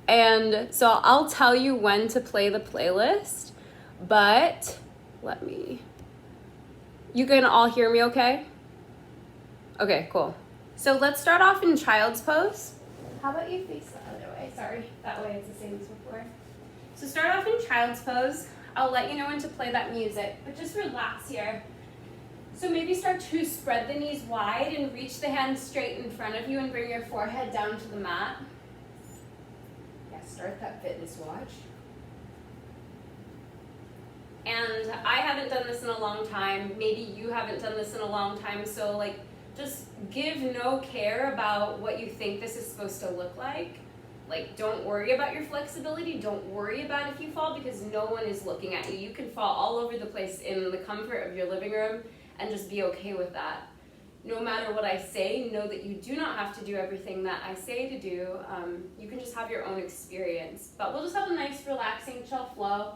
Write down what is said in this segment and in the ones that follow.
And so I'll tell you when to play the playlist, but you can all hear me okay? Okay, cool. So let's start off in child's pose. How about you face the other way? Sorry, that way it's the same as before. So start off in child's pose. I'll let you know when to play that music, but just relax here. So maybe start to spread the knees wide and reach the hands straight in front of you and bring your forehead down to the mat. Yeah, start that fitness watch. And I haven't done this in a long time. Maybe you haven't done this in a long time. So just give no care about what you think this is supposed to look like. Don't worry about your flexibility. Don't worry about if you fall because no one is looking at you. You can fall all over the place in the comfort of your living room and just be okay with that. No matter what I say, know that you do not have to do everything that I say to do. You can just have your own experience. But we'll just have a nice, relaxing, chill flow.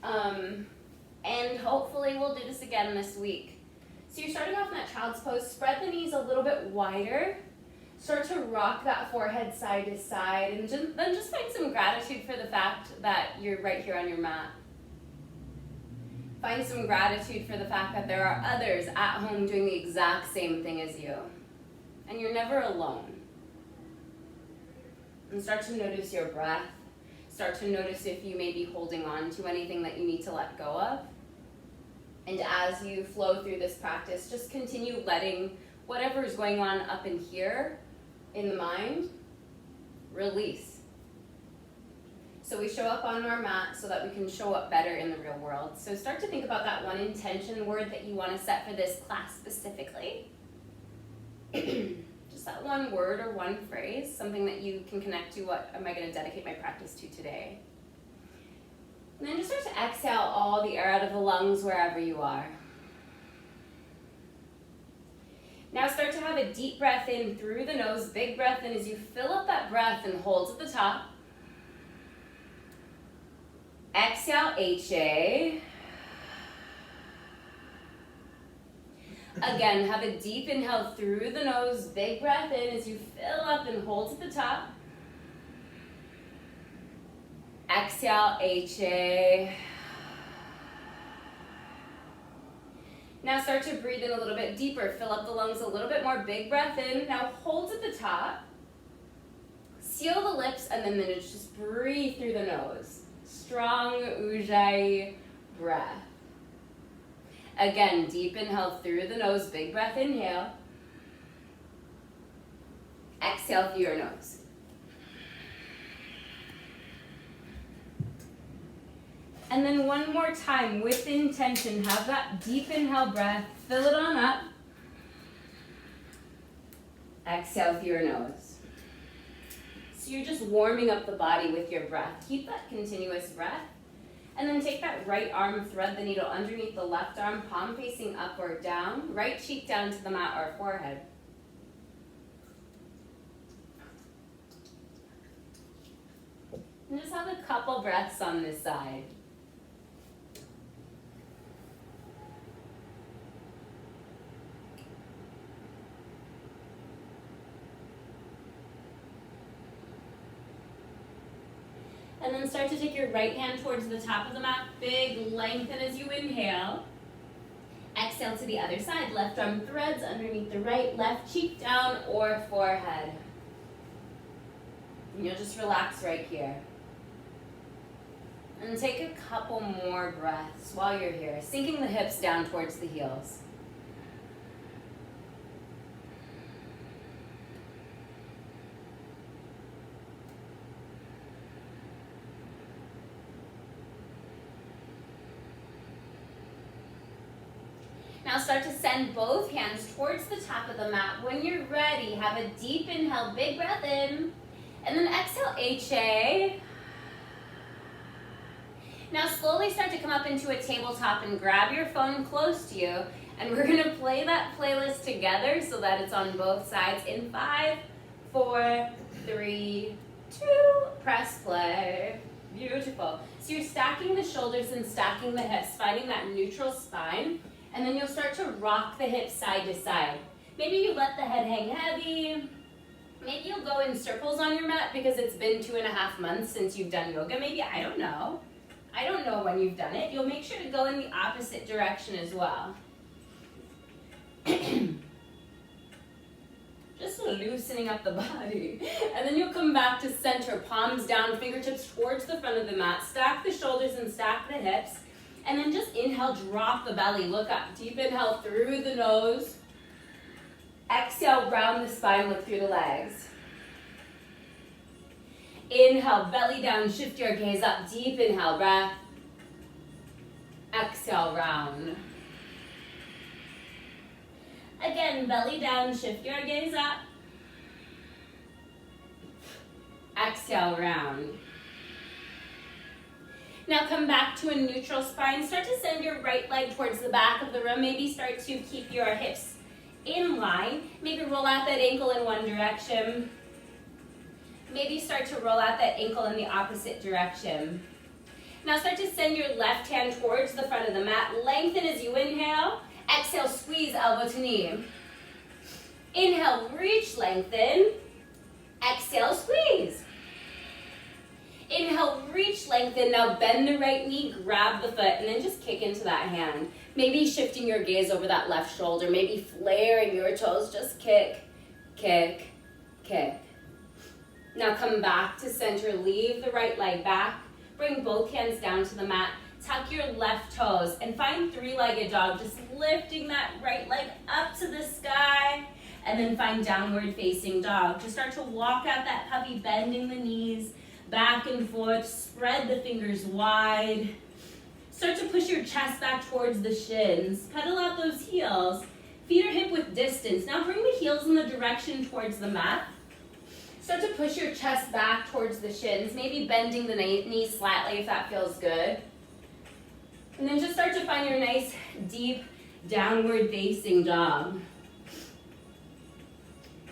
And hopefully we'll do this again this week. So you're starting off in that child's pose. Spread the knees a little bit wider. Start to rock that forehead side to side. And then just find some gratitude for the fact that you're right here on your mat. Find some gratitude for the fact that there are others at home doing the exact same thing as you. And you're never alone. And start to notice your breath. Start to notice if you may be holding on to anything that you need to let go of. And as you flow through this practice, just continue letting whatever is going on up in here in the mind, release. So we show up on our mat so that we can show up better in the real world. So start to think about that one intention word that you want to set for this class specifically. Just that one word or one phrase, something that you can connect to. What am I going to dedicate my practice to today? And then just start to exhale all the air out of the lungs wherever you are. Now start to have a deep breath in through the nose, big breath in as you fill up that breath and hold at the top. Exhale, HA. Again, have a deep inhale through the nose, big breath in as you fill up and hold at the top. Exhale, HA. Now start to breathe in a little bit deeper. Fill up the lungs a little bit more. Big breath in. Now hold at the top. Seal the lips and then just breathe through the nose. Strong Ujjayi breath. Again, deep inhale through the nose. Big breath, inhale. Exhale through your nose. And then one more time with intention, have that deep inhale breath, fill it on up. Exhale through your nose. So you're just warming up the body with your breath. Keep that continuous breath. And then take that right arm, thread the needle underneath the left arm, palm facing up or down, right cheek down to the mat or forehead. And just have a couple breaths on this side. And then start to take your right hand towards the top of the mat. Big lengthen as you inhale. Exhale to the other side. Left arm threads underneath the right. Left cheek down or forehead. And you'll just relax right here. And take a couple more breaths while you're here. Sinking the hips down towards the heels. Now start to send both hands towards the top of the mat. When you're ready, have a deep inhale, big breath in, and then exhale, HA. Now slowly start to come up into a tabletop and grab your phone close to you, and we're gonna play that playlist together so that it's on both sides in 5, 4, 3, 2, press play. Beautiful. So you're stacking the shoulders and stacking the hips, finding that neutral spine. And then you'll start to rock the hips side to side. Maybe you let the head hang heavy. Maybe you'll go in circles on your mat because it's been 2.5 months since you've done yoga. Maybe, I don't know. I don't know when you've done it. You'll make sure to go in the opposite direction as well. Just loosening up the body. And then you'll come back to center, palms down, fingertips towards the front of the mat. Stack the shoulders and stack the hips. And then just inhale, drop the belly, look up. Deep inhale through the nose. Exhale, round the spine, look through the legs. Inhale, belly down, shift your gaze up. Deep inhale, breath. Exhale, round. Again, belly down, shift your gaze up. Exhale, round. Now come back to a neutral spine. Start to send your right leg towards the back of the room. Maybe start to keep your hips in line. Maybe roll out that ankle in one direction. Maybe start to roll out that ankle in the opposite direction. Now start to send your left hand towards the front of the mat. Lengthen as you inhale. Exhale, squeeze elbow to knee. Inhale, reach, lengthen. Exhale, squeeze. Inhale, reach, lengthen. Now bend the right knee, grab the foot, and then just kick into that hand. Maybe shifting your gaze over that left shoulder. Maybe flaring your toes. Just kick, kick, kick. Now come back to center. Leave the right leg back. Bring both hands down to the mat. Tuck your left toes and find three-legged dog. Just lifting that right leg up to the sky. And then find downward facing dog. Just start to walk out that puppy, bending the knees back and forth. Spread the fingers wide. Start to push your chest back towards the shins. Pedal out those heels. Feet are hip width distance. Now bring the heels in the direction towards the mat. Start to push your chest back towards the shins. Maybe bending the knees slightly if that feels good. And then just start to find your nice, deep, downward facing dog.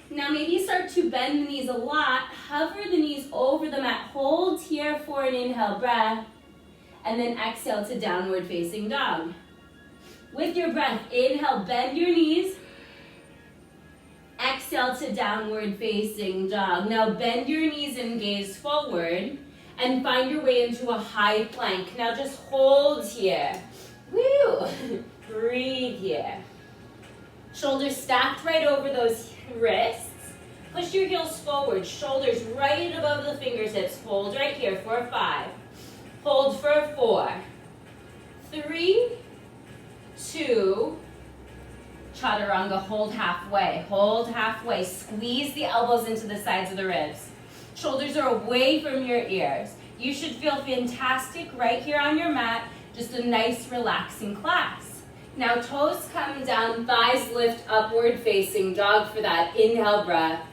Now maybe start to bend the knees a lot. Hover the knees over the mat. Hold here for an inhale breath. And then exhale to downward facing dog. With your breath, inhale, bend your knees. Exhale to downward facing dog. Now bend your knees and gaze forward. And find your way into a high plank. Now just hold here. Woo! Breathe here. Shoulders stacked right over those wrists. Push your heels forward. Shoulders right above the fingertips. Hold right here for 5. Hold for 4. 3, 2, chaturanga. Hold halfway. Hold halfway. Squeeze the elbows into the sides of the ribs. Shoulders are away from your ears. You should feel fantastic right here on your mat. Just a nice relaxing class. Now toes come down, thighs lift upward facing dog for that inhale breath.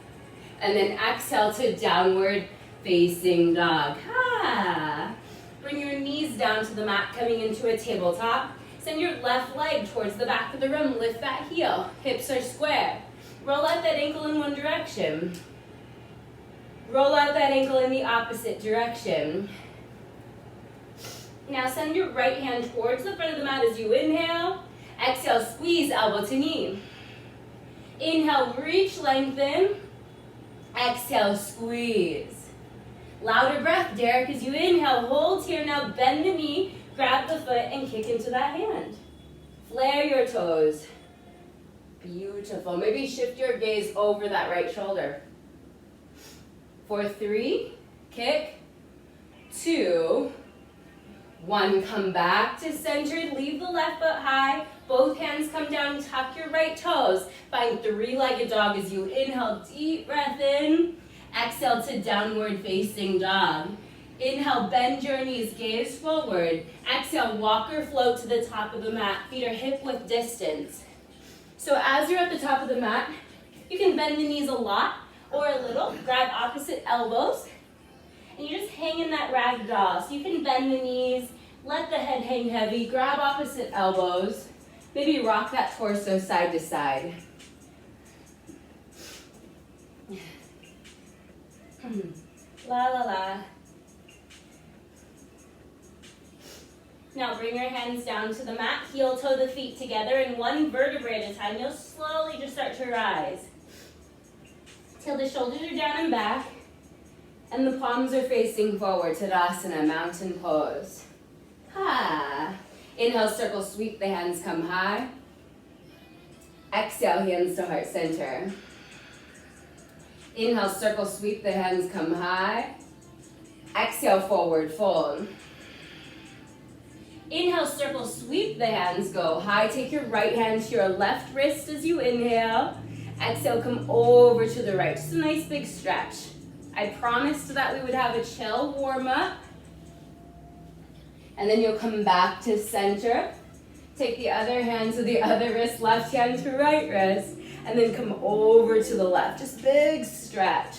And then exhale to downward facing dog. Ah. Bring your knees down to the mat, coming into a tabletop. Send your left leg towards the back of the room. Lift that heel. Hips are square. Roll out that ankle in one direction. Roll out that ankle in the opposite direction. Now send your right hand towards the front of the mat as you inhale. Exhale, squeeze elbow to knee. Inhale, reach, lengthen. Exhale, squeeze. Louder breath, Derek, as you inhale. Hold here, now bend the knee, grab the foot, and kick into that hand. Flare your toes. Beautiful. Maybe shift your gaze over that right shoulder. For 3, kick, 2, 1, come back to center, leave the left foot high, both hands come down, tuck your right toes, find three-legged dog as you inhale, deep breath in, exhale to downward facing dog. Inhale, bend your knees, gaze forward, exhale, walk or float to the top of the mat, feet are hip width distance. So as you're at the top of the mat, you can bend the knees a lot, or a little, grab opposite elbows, and you just hang in that rag doll. So you can bend the knees, let the head hang heavy, grab opposite elbows, maybe rock that torso side to side. La la la. Now bring your hands down to the mat, heel toe the feet together, and one vertebrae at a time. You'll slowly just start to rise. till the shoulders are down and back, and the palms are facing forward, Tadasana, mountain pose. Ha. Inhale, circle, sweep the hands, come high. Exhale, hands to heart center. Inhale, circle, sweep the hands, come high. Exhale, forward fold. Inhale, circle, sweep the hands, go high. Take your right hand to your left wrist as you inhale. Exhale, come over to the right. Just a nice big stretch. I promised that we would have a chill warm up. And then you'll come back to center. Take the other hand to the other wrist, left hand to right wrist. And then come over to the left. Just big stretch.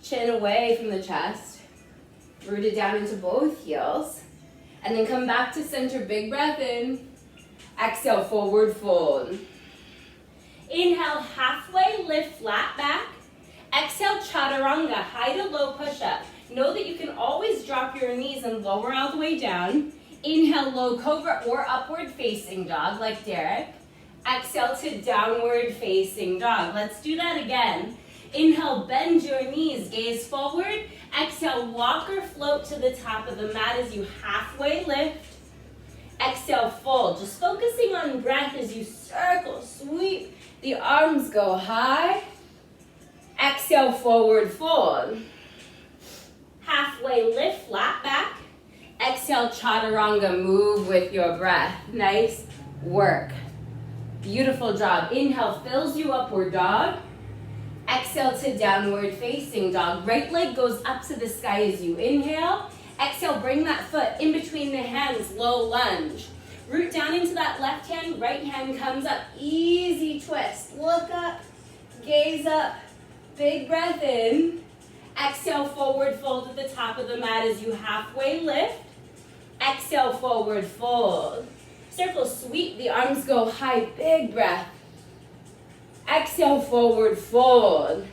Chin away from the chest. Rooted down into both heels. And then come back to center, big breath in. Exhale, forward fold. Inhale, halfway lift, flat back. Exhale, chaturanga, high to low push-up. Know that you can always drop your knees and lower all the way down. Inhale, low cobra or upward facing dog like Derek. Exhale to downward facing dog. Let's do that again. Inhale, bend your knees, gaze forward. Exhale, walk or float to the top of the mat as you halfway lift. Exhale, fold. Just focusing on breath as you circle, sweep. The arms go high. Exhale, forward fold. Halfway lift, flat back. Exhale, chaturanga, move with your breath. Nice work. Beautiful job. Inhale, fills you upward dog. Exhale to downward facing dog. Right leg goes up to the sky as you inhale. Exhale, bring that foot in between the hands, low lunge. Root down into that left hand, right hand comes up. Easy twist. Look up, gaze up, big breath in. Exhale, forward fold at the top of the mat as you halfway lift. Exhale, forward fold. Circle, sweep, the arms go high, big breath. Exhale, forward fold.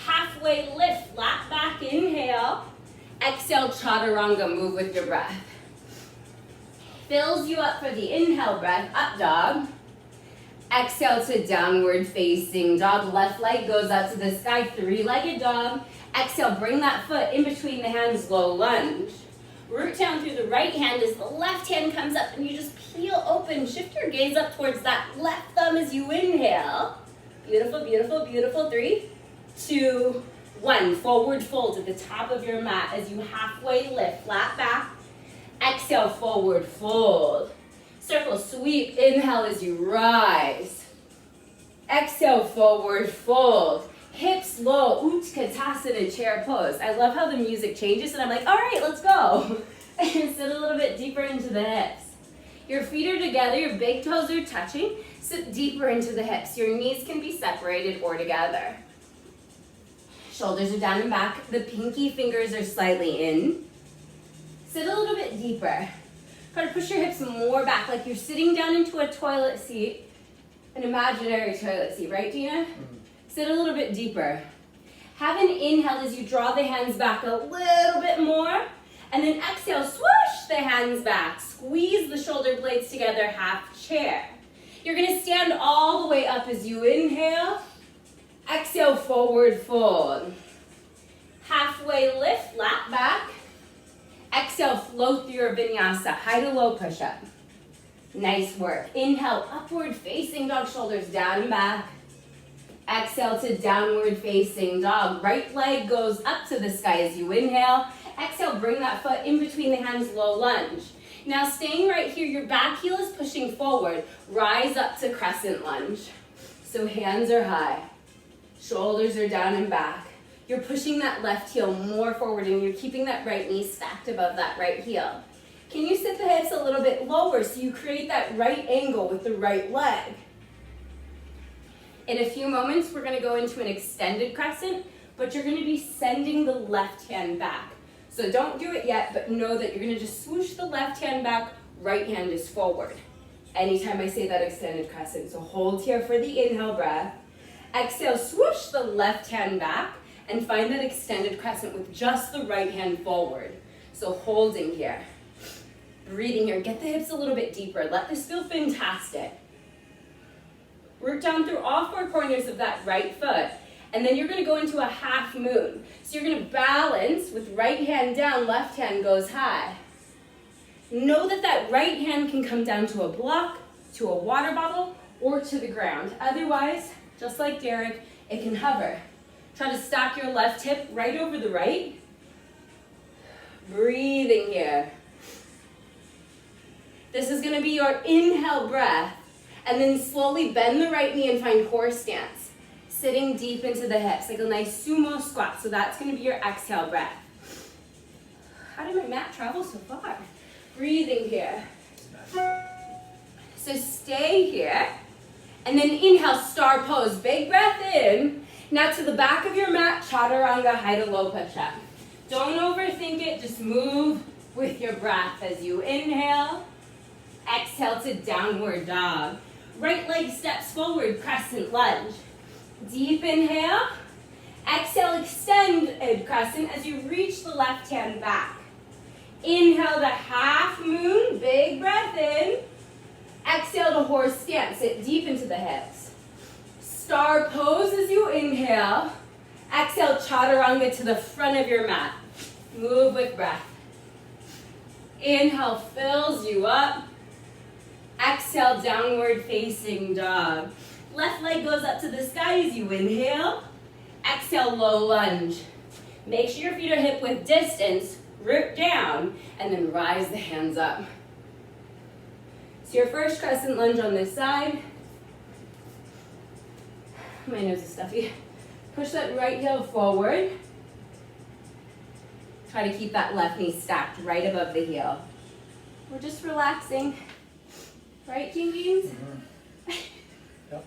Halfway lift, flat back, inhale. Exhale, chaturanga, move with your breath. Fills you up for the inhale breath, up dog. Exhale to downward facing dog. Left leg goes up to the sky, three-legged dog. Exhale, bring that foot in between the hands, low lunge. Root down through the right hand as the left hand comes up and you just peel open. Shift your gaze up towards that left thumb as you inhale. Beautiful, beautiful, beautiful. 3, 2, 1. Forward fold at the top of your mat as you halfway lift, flat back. Exhale, forward fold. Circle, sweep, inhale as you rise. Exhale, forward fold. Hips low, Utkatasana, chair pose. I love how the music changes and I'm like, all right, let's go. And sit a little bit deeper into the hips. Your feet are together, your big toes are touching. Sit deeper into the hips. Your knees can be separated or together. Shoulders are down and back. The pinky fingers are slightly in. Sit a little bit deeper. Try to push your hips more back, like you're sitting down into a toilet seat, an imaginary toilet seat, right, Dina? Sit a little bit deeper. Have an inhale as you draw the hands back a little bit more, and then exhale, swoosh the hands back. Squeeze the shoulder blades together, half chair. You're gonna stand all the way up as you inhale. Exhale, forward fold. Halfway lift, flat back. Exhale, float through your vinyasa, high to low push-up. Nice work. Inhale, upward facing dog, shoulders down and back. Exhale to downward facing dog. Right leg goes up to the sky as you inhale. Exhale, bring that foot in between the hands, low lunge. Now staying right here, your back heel is pushing forward. Rise up to crescent lunge. So hands are high. Shoulders are down and back. You're pushing that left heel more forward and you're keeping that right knee stacked above that right heel. Can you sit the hips a little bit lower so you create that right angle with the right leg? In a few moments, we're gonna go into an extended crescent, but you're gonna be sending the left hand back. So don't do it yet, but know that you're gonna just swoosh the left hand back, right hand is forward. Anytime I say that extended crescent. So hold here for the inhale breath. Exhale, swoosh the left hand back and find that extended crescent with just the right hand forward. So holding here, breathing here, get the hips a little bit deeper. Let this feel fantastic. Root down through all four corners of that right foot. And then you're gonna go into a half moon. So you're gonna balance with right hand down, left hand goes high. Know that that right hand can come down to a block, to a water bottle, or to the ground. Otherwise, just like Derek, it can hover. Try to stack your left hip right over the right. Breathing here. This is gonna be your inhale breath. And then slowly bend the right knee and find horse stance. Sitting deep into the hips, like a nice sumo squat. So that's gonna be your exhale breath. How did my mat travel so far? Breathing here. So stay here. And then inhale, star pose. Big breath in. Now to the back of your mat, chaturanga, high to low push-up. Don't overthink it, just move with your breath as you inhale. Exhale to downward dog. Right leg steps forward, crescent lunge. Deep inhale. Exhale, extend crescent as you reach the left hand back. Inhale the half moon, big breath in. Exhale to horse stance, sit deep into the hips. Star pose as you inhale. Exhale, chaturanga to the front of your mat. Move with breath. Inhale fills you up. Exhale, downward facing dog. Left leg goes up to the sky as you inhale. Exhale, low lunge. Make sure your feet are hip width distance. Root down, and then rise the hands up. So your first crescent lunge on this side. My nose is stuffy. Push that right heel forward. Try to keep that left knee stacked right above the heel. We're just relaxing. Right, King Beans? Mm-hmm. Yep.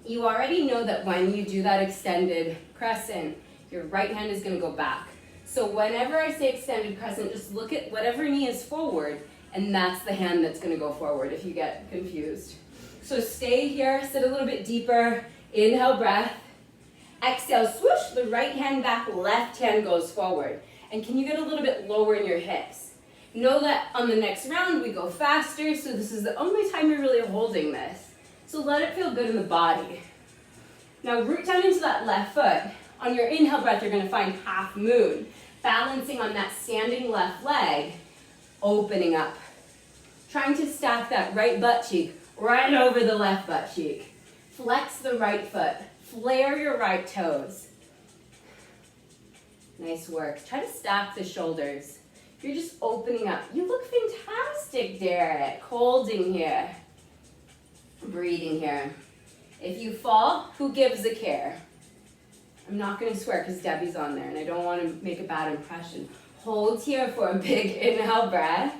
You already know that when you do that extended crescent, your right hand is going to go back. So whenever I say extended crescent, just look at whatever knee is forward, and that's the hand that's going to go forward if you get confused. So stay here, sit a little bit deeper. Inhale, breath. Exhale, swoosh the right hand back, left hand goes forward. And can you get a little bit lower in your hips? Know that on the next round we go faster, so this is the only time you're really holding this. So let it feel good in the body. Now root down into that left foot. On your inhale breath, you're gonna find half moon. Balancing on that standing left leg, opening up. Trying to stack that right butt cheek right over the left butt cheek. Flex the right foot. Flare your right toes. Nice work. Try to stack the shoulders. You're just opening up. You look fantastic, Derek. Holding here. Breathing here. If you fall, who gives a care? I'm not going to swear because Debbie's on there and I don't want to make a bad impression. Hold here for a big inhale breath.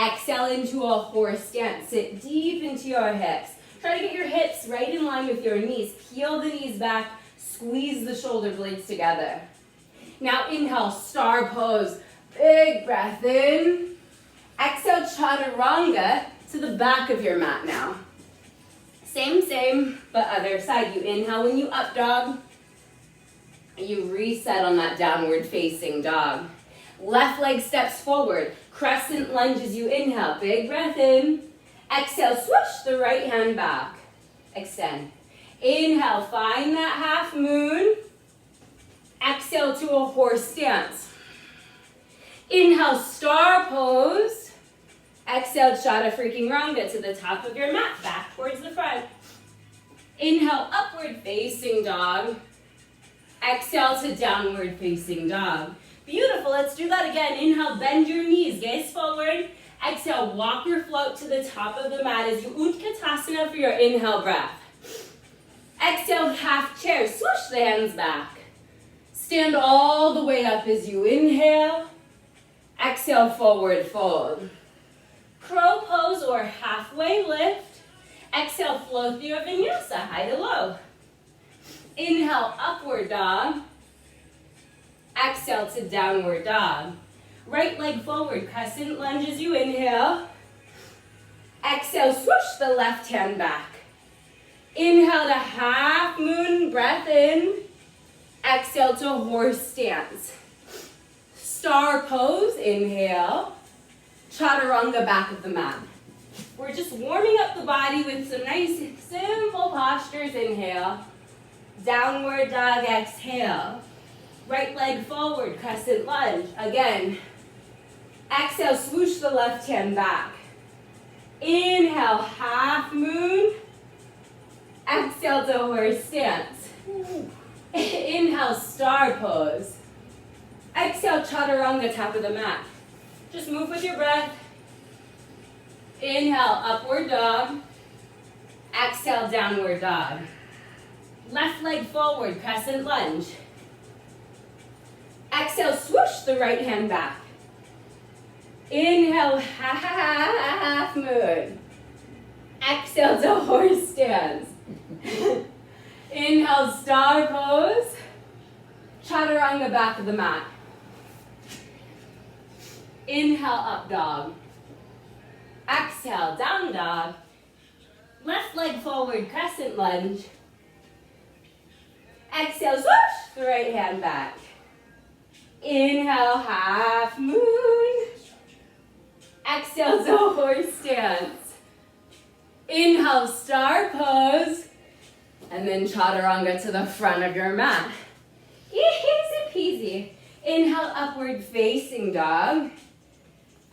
Exhale into a horse stance. Sit deep into your hips. Try to get your hips right in line with your knees. Peel the knees back. Squeeze the shoulder blades together. Now inhale, star pose. Big breath in. Exhale, chaturanga to the back of your mat now. Same, but other side. You inhale when you up dog. You reset on that downward facing dog. Left leg steps forward. Crescent lunge as you inhale. Big breath in. Exhale, swoosh the right hand back. Extend. Inhale, find that half moon. Exhale to a horse stance. Inhale, star pose. Exhale, chaturanga to the top of your mat, back towards the front. Inhale, upward facing dog. Exhale to downward facing dog. Beautiful, let's do that again. Inhale, bend your knees, gaze forward. Exhale, walk or float to the top of the mat as you Utkatasana for your inhale breath. Exhale, half chair, swoosh the hands back. Stand all the way up as you inhale. Exhale, forward fold. Crow pose or halfway lift. Exhale, flow through your vinyasa, high to low. Inhale, upward dog. Exhale to downward dog. Right leg forward, crescent lunge as you inhale. Exhale, swoosh the left hand back. Inhale to half moon, breath in. Exhale to horse stance. Star pose, inhale. Chaturanga, back of the mat. We're just warming up the body with some nice, simple postures. Inhale. Downward dog, exhale. Right leg forward, crescent lunge. Again. Exhale, swoosh the left hand back. Inhale, half moon. Exhale to horse stance. Inhale, star pose. Exhale, chaturanga, top of the mat. Just move with your breath. Inhale, upward dog. Exhale, downward dog. Left leg forward, crescent lunge. Exhale, swoosh the right hand back. Inhale, half moon. Exhale to horse stance. Inhale, star pose. Chaturanga, back of the mat. Inhale, up dog. Exhale, down dog. Left leg forward, crescent lunge. Exhale, swoosh the right hand back. Inhale, half moon. Exhale to horse stance. Inhale, star pose. And then chaturanga to the front of your mat. Easy peasy. Inhale, upward facing dog.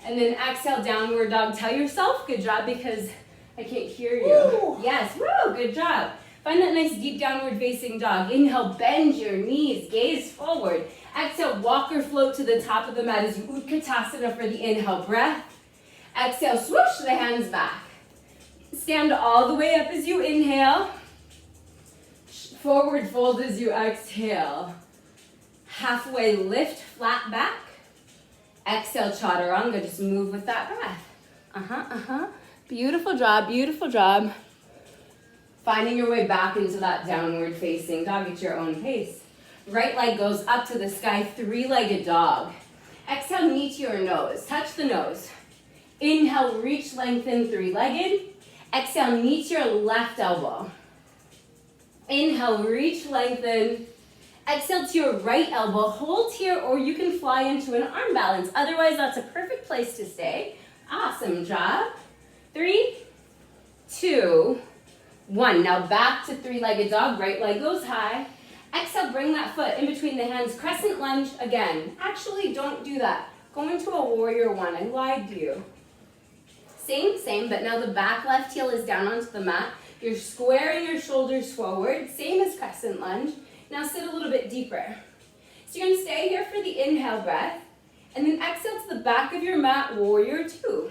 And then exhale, downward dog. Tell yourself good job because I can't hear you. Woo. Yes, woo, good job. Find that nice deep downward facing dog. Inhale, bend your knees, gaze forward. Exhale, walk or float to the top of the mat as you Utkatasana for the inhale breath. Exhale, swoosh the hands back. Stand all the way up as you inhale. Forward fold as you exhale. Halfway lift, flat back. Exhale, chaturanga. Just move with that breath. Beautiful job, beautiful job. Finding your way back into that downward facing dog at your own pace. Right leg goes up to the sky, three-legged dog. Exhale, knee to your nose. Touch the nose. Inhale, reach, lengthen, three-legged. Exhale, knee to your left elbow. Inhale, reach, lengthen. Exhale to your right elbow. Hold here, or you can fly into an arm balance. Otherwise, that's a perfect place to stay. Awesome job. 3, 2, 1. Now back to three-legged dog. Right leg goes high. Exhale, bring that foot in between the hands. Crescent lunge again. Actually, don't do that. Go into a warrior one. I lied to you. Same, but now the back left heel is down onto the mat. You're squaring your shoulders forward. Same as crescent lunge. Now sit a little bit deeper. So you're going to stay here for the inhale breath. And then exhale to the back of your mat, warrior two.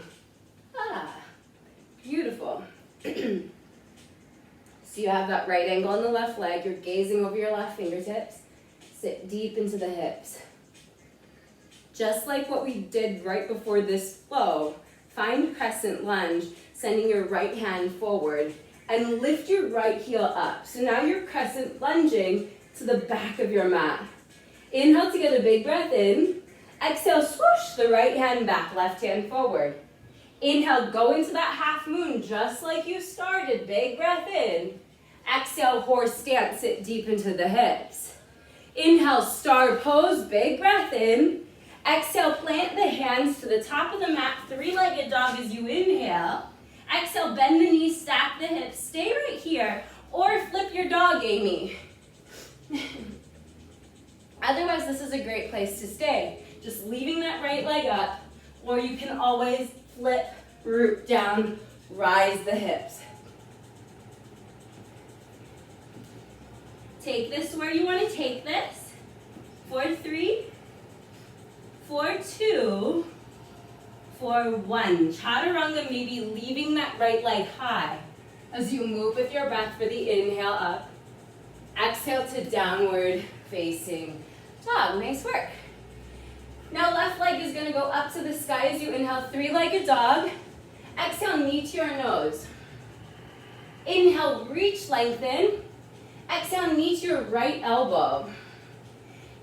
Beautiful. So you have that right angle on the left leg. You're gazing over your left fingertips. Sit deep into the hips. Just like what we did right before this flow, find crescent lunge, sending your right hand forward, and lift your right heel up. So now you're crescent lunging to the back of your mat. Inhale to get a big breath in. Exhale, swoosh the right hand back, left hand forward. Inhale, go into that half moon just like you started. Big breath in. Exhale, horse stance, sit deep into the hips. Inhale, star pose, big breath in. Exhale, plant the hands to the top of the mat, three-legged dog as you inhale. Exhale, bend the knees, stack the hips, stay right here, or flip your dog, Amy. Otherwise, this is a great place to stay. Just leaving that right leg up, or you can always flip, root down, rise the hips. Take this where you want to take this. 4, 3, 4, 2, 4, 1. Chaturanga, maybe leaving that right leg high as you move with your breath for the inhale up. Exhale to downward facing dog. Nice work. Now left leg is going to go up to the sky as you inhale, three-legged dog. Exhale, knee to your nose. Inhale, reach, lengthen. Exhale, knee to your right elbow.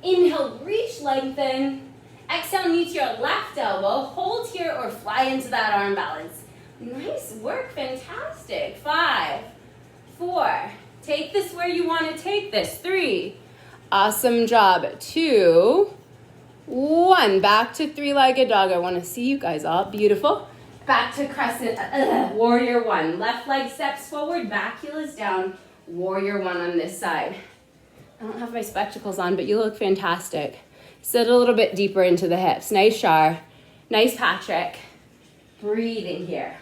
Inhale, reach, lengthen. Exhale, knee to your left elbow. Hold here or fly into that arm balance. Nice work, fantastic. 5, 4. Take this where you want to take this. 3. Awesome job. 2, 1. Back to three-legged dog. I want to see you guys all. Beautiful. Back to crescent. Warrior one. Left leg steps forward. Back heel is down. Warrior one on this side. I don't have my spectacles on, but you look fantastic. Sit a little bit deeper into the hips. Nice, Shar. Nice, Patrick. Breathing here.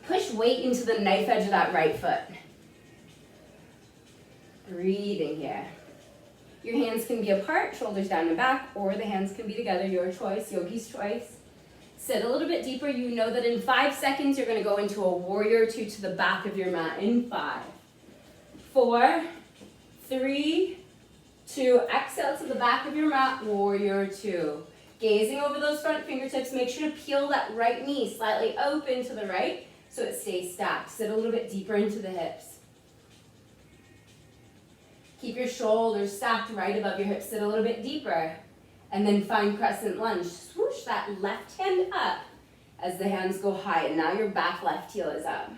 Push weight into the knife edge of that right foot. Breathing here. Your hands can be apart, shoulders down and back, or the hands can be together, your choice, yogi's choice. Sit a little bit deeper. You know that in 5 seconds, you're gonna go into a warrior two to the back of your mat. In 5, 4, 3, 2, exhale to the back of your mat, warrior two. Gazing over those front fingertips, make sure to peel that right knee slightly open to the right so it stays stacked. Sit a little bit deeper into the hips. Keep your shoulders stacked right above your hips. Sit a little bit deeper. And then find crescent lunge. Swoosh that left hand up as the hands go high. And now your back left heel is up.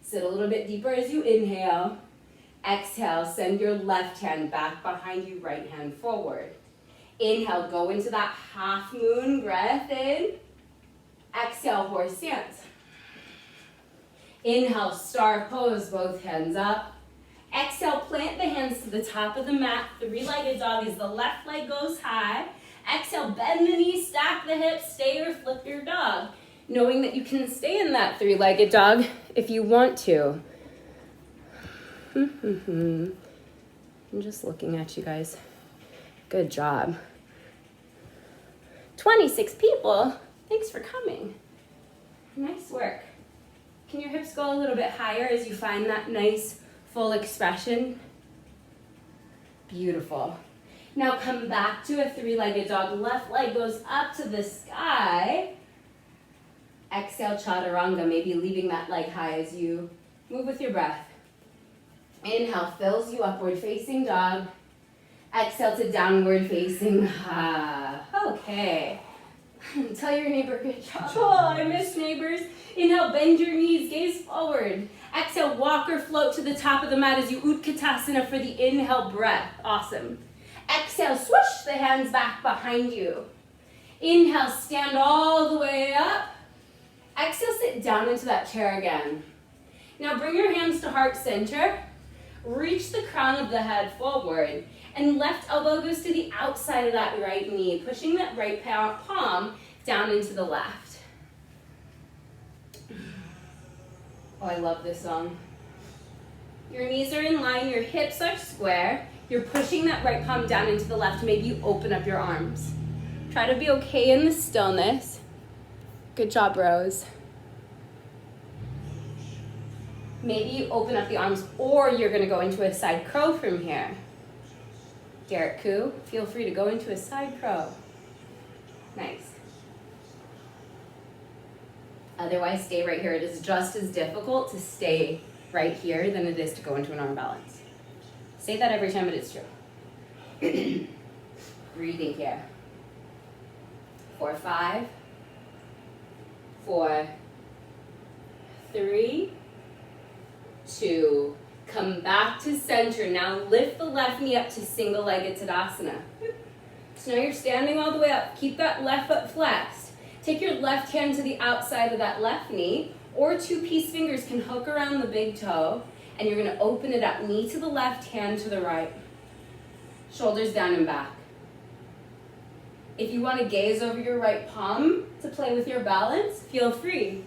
Sit a little bit deeper as you inhale. Exhale, send your left hand back behind you, right hand forward. Inhale, go into that half moon breath in. Exhale, horse stance. Inhale, star pose, both hands up. Exhale, plant the hands to the top of the mat. Three-legged dog as the left leg goes high. Exhale, bend the knees, stack the hips, stay or flip your dog. Knowing that you can stay in that three-legged dog if you want to. I'm just looking at you guys. Good job. 26 people. Thanks for coming. Nice work. Can your hips go a little bit higher as you find that nice full expression? Beautiful. Now come back to a three-legged dog. Left leg goes up to the sky. Exhale, chaturanga, maybe leaving that leg high as you move with your breath. Inhale, fills you upward facing dog. Exhale to downward facing. Okay. Tell your neighbor, good job. Oh, I miss neighbors. Inhale, bend your knees, gaze forward. Exhale, walk or float to the top of the mat as you Utkatasana for the inhale breath. Awesome. Exhale, swoosh the hands back behind you. Inhale, stand all the way up. Exhale, sit down into that chair again. Now bring your hands to heart center. Reach the crown of the head forward. And left elbow goes to the outside of that right knee, pushing that right palm down into the left. Oh, I love this song. Your knees are in line, your hips are square. You're pushing that right palm down into the left. Maybe you open up your arms. Try to be okay in the stillness. Good job, Rose. Maybe you open up the arms, or you're gonna go into a side crow from here. Garrett Koo, feel free to go into a side crow. Nice. Otherwise, stay right here. It is just as difficult to stay right here than it is to go into an arm balance. Say that every time, but it's true. Breathing here. 4, 5, 4, 3, 2, come back to center. Now lift the left knee up to single-legged Tadasana. So now you're standing all the way up. Keep that left foot flexed. Take your left hand to the outside of that left knee, or two peace fingers can hook around the big toe, and you're gonna open it up. Knee to the left, hand to the right. Shoulders down and back. If you wanna gaze over your right palm to play with your balance, feel free.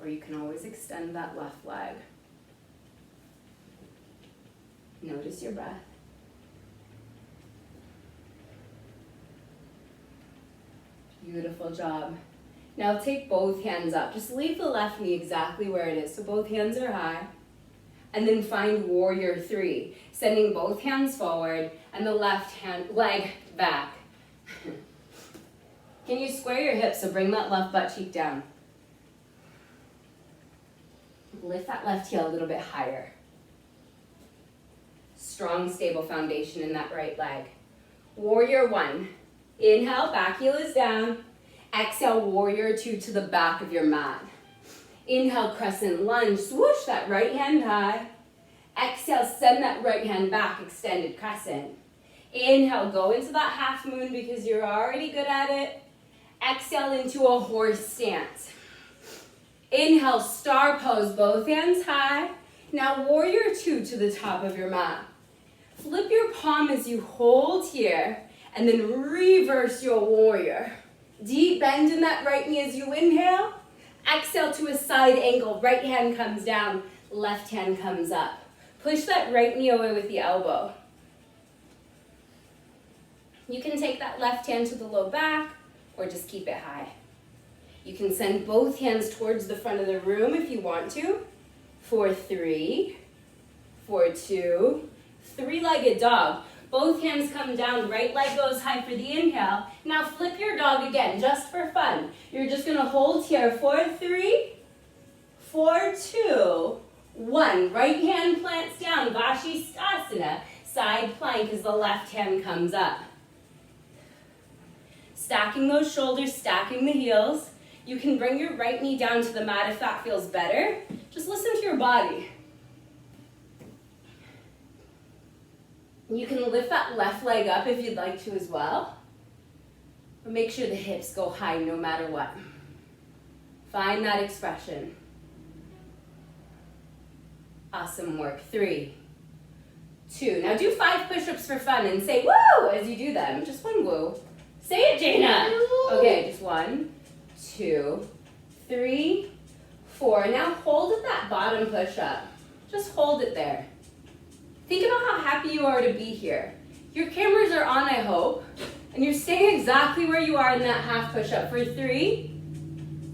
Or you can always extend that left leg. Notice your breath. Beautiful job. Now take both hands up. Just leave the left knee exactly where it is. So both hands are high. And then find warrior three. Sending both hands forward and the left hand leg back. Can you square your hips so bring that left butt cheek down? Lift that left heel a little bit higher. Strong, stable foundation in that right leg. Warrior one. Inhale, back heel is down. Exhale, warrior two to the back of your mat. Inhale, crescent lunge. Swoosh that right hand high. Exhale, send that right hand back, extended crescent. Inhale, go into that half moon because you're already good at it. Exhale into a horse stance. Inhale, star pose, both hands high. Now warrior two to the top of your mat. Flip your palm as you hold here, and then reverse your warrior. Deep bend in that right knee as you inhale. Exhale to a side angle. Right hand comes down, left hand comes up. Push that right knee away with the elbow. You can take that left hand to the low back, or just keep it high. You can send both hands towards the front of the room if you want to. For 3, for 2, three-legged dog. Both hands come down, right leg goes high for the inhale. Now flip your dog again, just for fun. You're just gonna hold here for 3, for 2, 1. Right hand plants down, Vashisthasana. Side plank as the left hand comes up. Stacking those shoulders, stacking the heels. You can bring your right knee down to the mat if that feels better. Just listen to your body. You can lift that left leg up if you'd like to as well. But make sure the hips go high no matter what. Find that expression. Awesome work. 3, 2. Now do 5 push-ups for fun and say woo as you do them. Just one woo. Say it, Jaina. Okay, just 1, 2, 3, 4. Now hold at that bottom push-up. Just hold it there. Think about how happy you are to be here. Your cameras are on, I hope, and you're staying exactly where you are in that half push-up. For 3,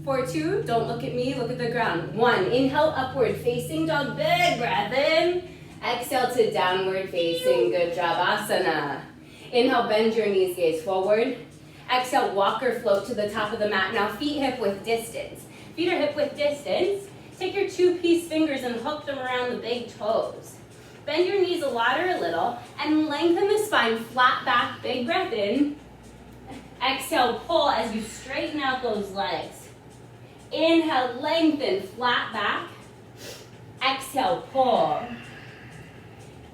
for 2, don't look at me, look at the ground. 1, inhale, upward facing dog, big breath in. Exhale to downward facing, good job, asana. Inhale, bend your knees, gaze forward. Exhale, walk or float to the top of the mat. Now feet hip width distance. Feet are hip width distance. Take your 2-piece fingers and hook them around the big toes. Bend your knees a lot or a little, and lengthen the spine, flat back, big breath in. Exhale, pull as you straighten out those legs. Inhale, lengthen, flat back. Exhale, pull.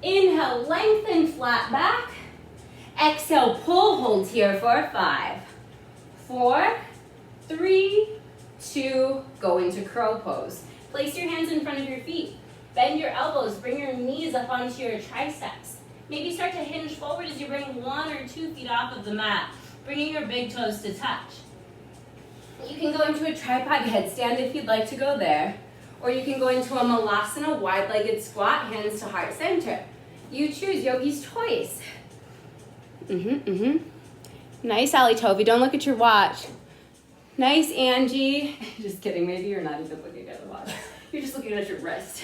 Inhale, lengthen, flat back. Exhale, pull, hold here for 5, 4, 3, 2, go into crow pose. Place your hands in front of your feet. Bend your elbows, bring your knees up onto your triceps. Maybe start to hinge forward as you bring 1 or 2 feet off of the mat, bringing your big toes to touch. You can go into a tripod headstand if you'd like to go there, or you can go into a malasana, wide-legged squat, hands to heart center. You choose, yogi's choice. Nice, Ali Tovi, don't look at your watch. Nice, Angie. Just kidding, maybe you're not even looking at the watch. You're just looking at your wrist.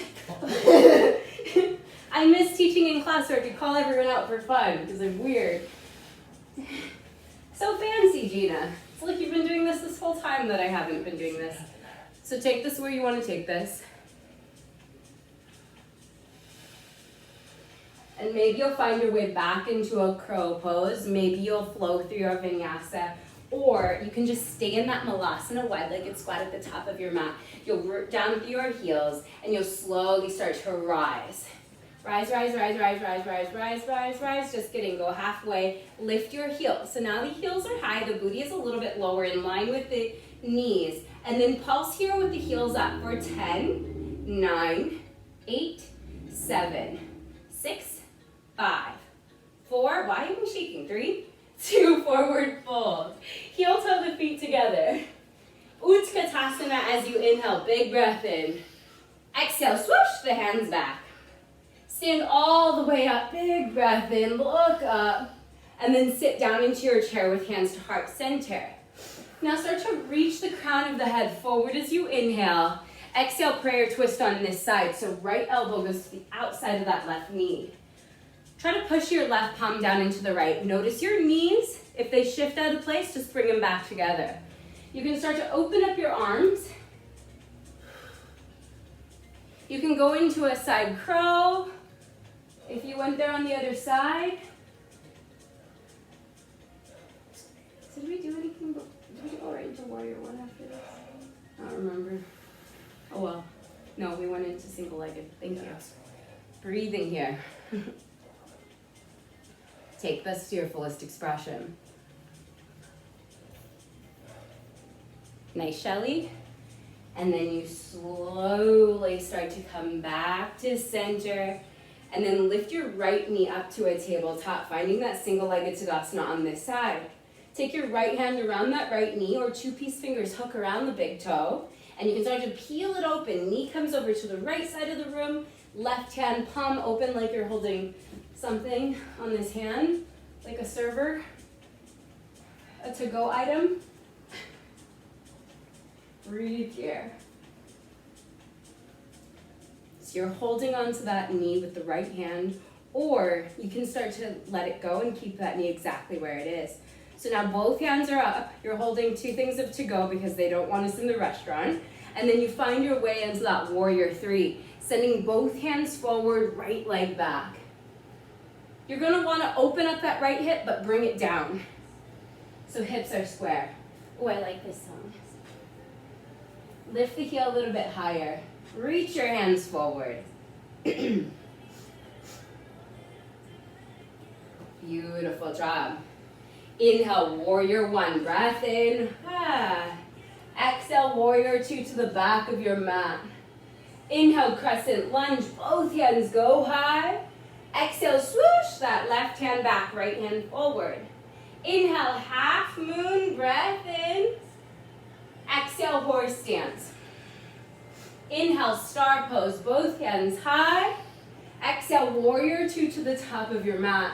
I miss teaching in class so I could call everyone out for fun because I'm weird. So fancy, Gina. It's like you've been doing this whole time that I haven't been doing this. So take this where you want to take this. And maybe you'll find your way back into a crow pose. Maybe you'll flow through your vinyasa. Or you can just stay in that malasana, wide-legged squat at the top of your mat. You'll root down through your heels, and you'll slowly start to rise. Rise, rise, rise, rise, rise, rise, rise, rise, rise. Just kidding, go halfway. Lift your heels. So now the heels are high, the booty is a little bit lower in line with the knees. And then pulse here with the heels up for 10, 9, 8, 7, 6, 5, 4, why are we shaking? 3, 2, forward fold. Heel toe the feet together. Utkatasana as you inhale, big breath in. Exhale, swoosh the hands back. Stand all the way up, big breath in, look up. And then sit down into your chair with hands to heart center. Now start to reach the crown of the head forward as you inhale. Exhale, prayer twist on this side. So right elbow goes to the outside of that left knee. Try to push your left palm down into the right. Notice your knees. If they shift out of place, just bring them back together. You can start to open up your arms. You can go into a side crow. If you went there on the other side. So did we do anything? Did we go right into warrior one after this? I don't remember. Oh well. No, we went into single-legged. Thank you. Breathing here. Take this to your fullest expression. Nice, Shelly. And then you slowly start to come back to center. And then lift your right knee up to a tabletop, finding that single-legged Tadasana on this side. Take your right hand around that right knee, or two-piece fingers hook around the big toe. And you can start to peel it open. Knee comes over to the right side of the room. Left hand palm open like you're holding something on this hand, like a server, a to-go item. Breathe here. So you're holding onto that knee with the right hand, or you can start to let it go and keep that knee exactly where it is. So now both hands are up. You're holding two things of to-go because they don't want us in the restaurant. And then you find your way into that warrior three, sending both hands forward, right leg back. You're gonna wanna open up that right hip, but bring it down. So hips are square. Oh, I like this song. Lift the heel a little bit higher. Reach your hands forward. Beautiful job. Inhale, warrior one, breath in. Exhale, warrior two to the back of your mat. Inhale, crescent lunge, both hands go high. Exhale, swoosh that left hand back, right hand forward. Inhale, half moon, breath in. Exhale, horse stance. Inhale, star pose, both hands high. Exhale, warrior two to the top of your mat.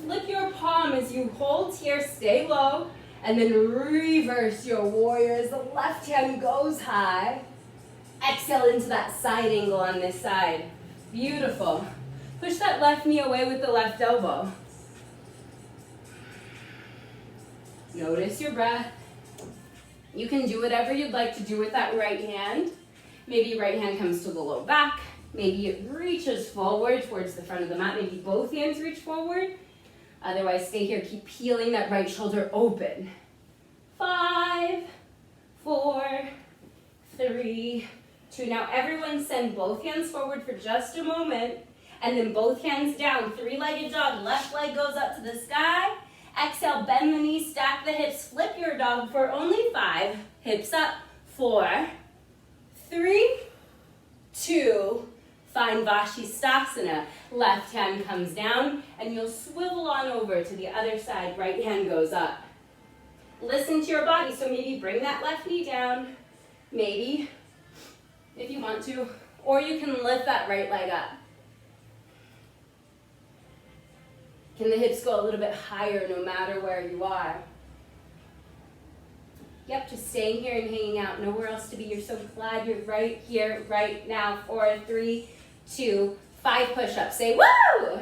Flip your palm as you hold here, stay low, and then reverse your warrior as the left hand goes high. Exhale into that side angle on this side. Beautiful. Push that left knee away with the left elbow. Notice your breath. You can do whatever you'd like to do with that right hand. Maybe right hand comes to the low back. Maybe it reaches forward towards the front of the mat. Maybe both hands reach forward. Otherwise, stay here. Keep peeling that right shoulder open. 5, 4, 3, 2. Now everyone send both hands forward for just a moment. And then both hands down. Three-legged dog. Left leg goes up to the sky. Exhale, bend the knees, stack the hips. Flip your dog for only 5. Hips up. 4, 3, 2. Find Vashisthasana. Left hand comes down, and you'll swivel on over to the other side. Right hand goes up. Listen to your body. So maybe bring that left knee down. Maybe, if you want to. Or you can lift that right leg up. Can the hips go a little bit higher no matter where you are? Yep, just staying here and hanging out. Nowhere else to be. You're so glad you're right here, right now. 4, 3, 2, 5 push-ups. Say woo!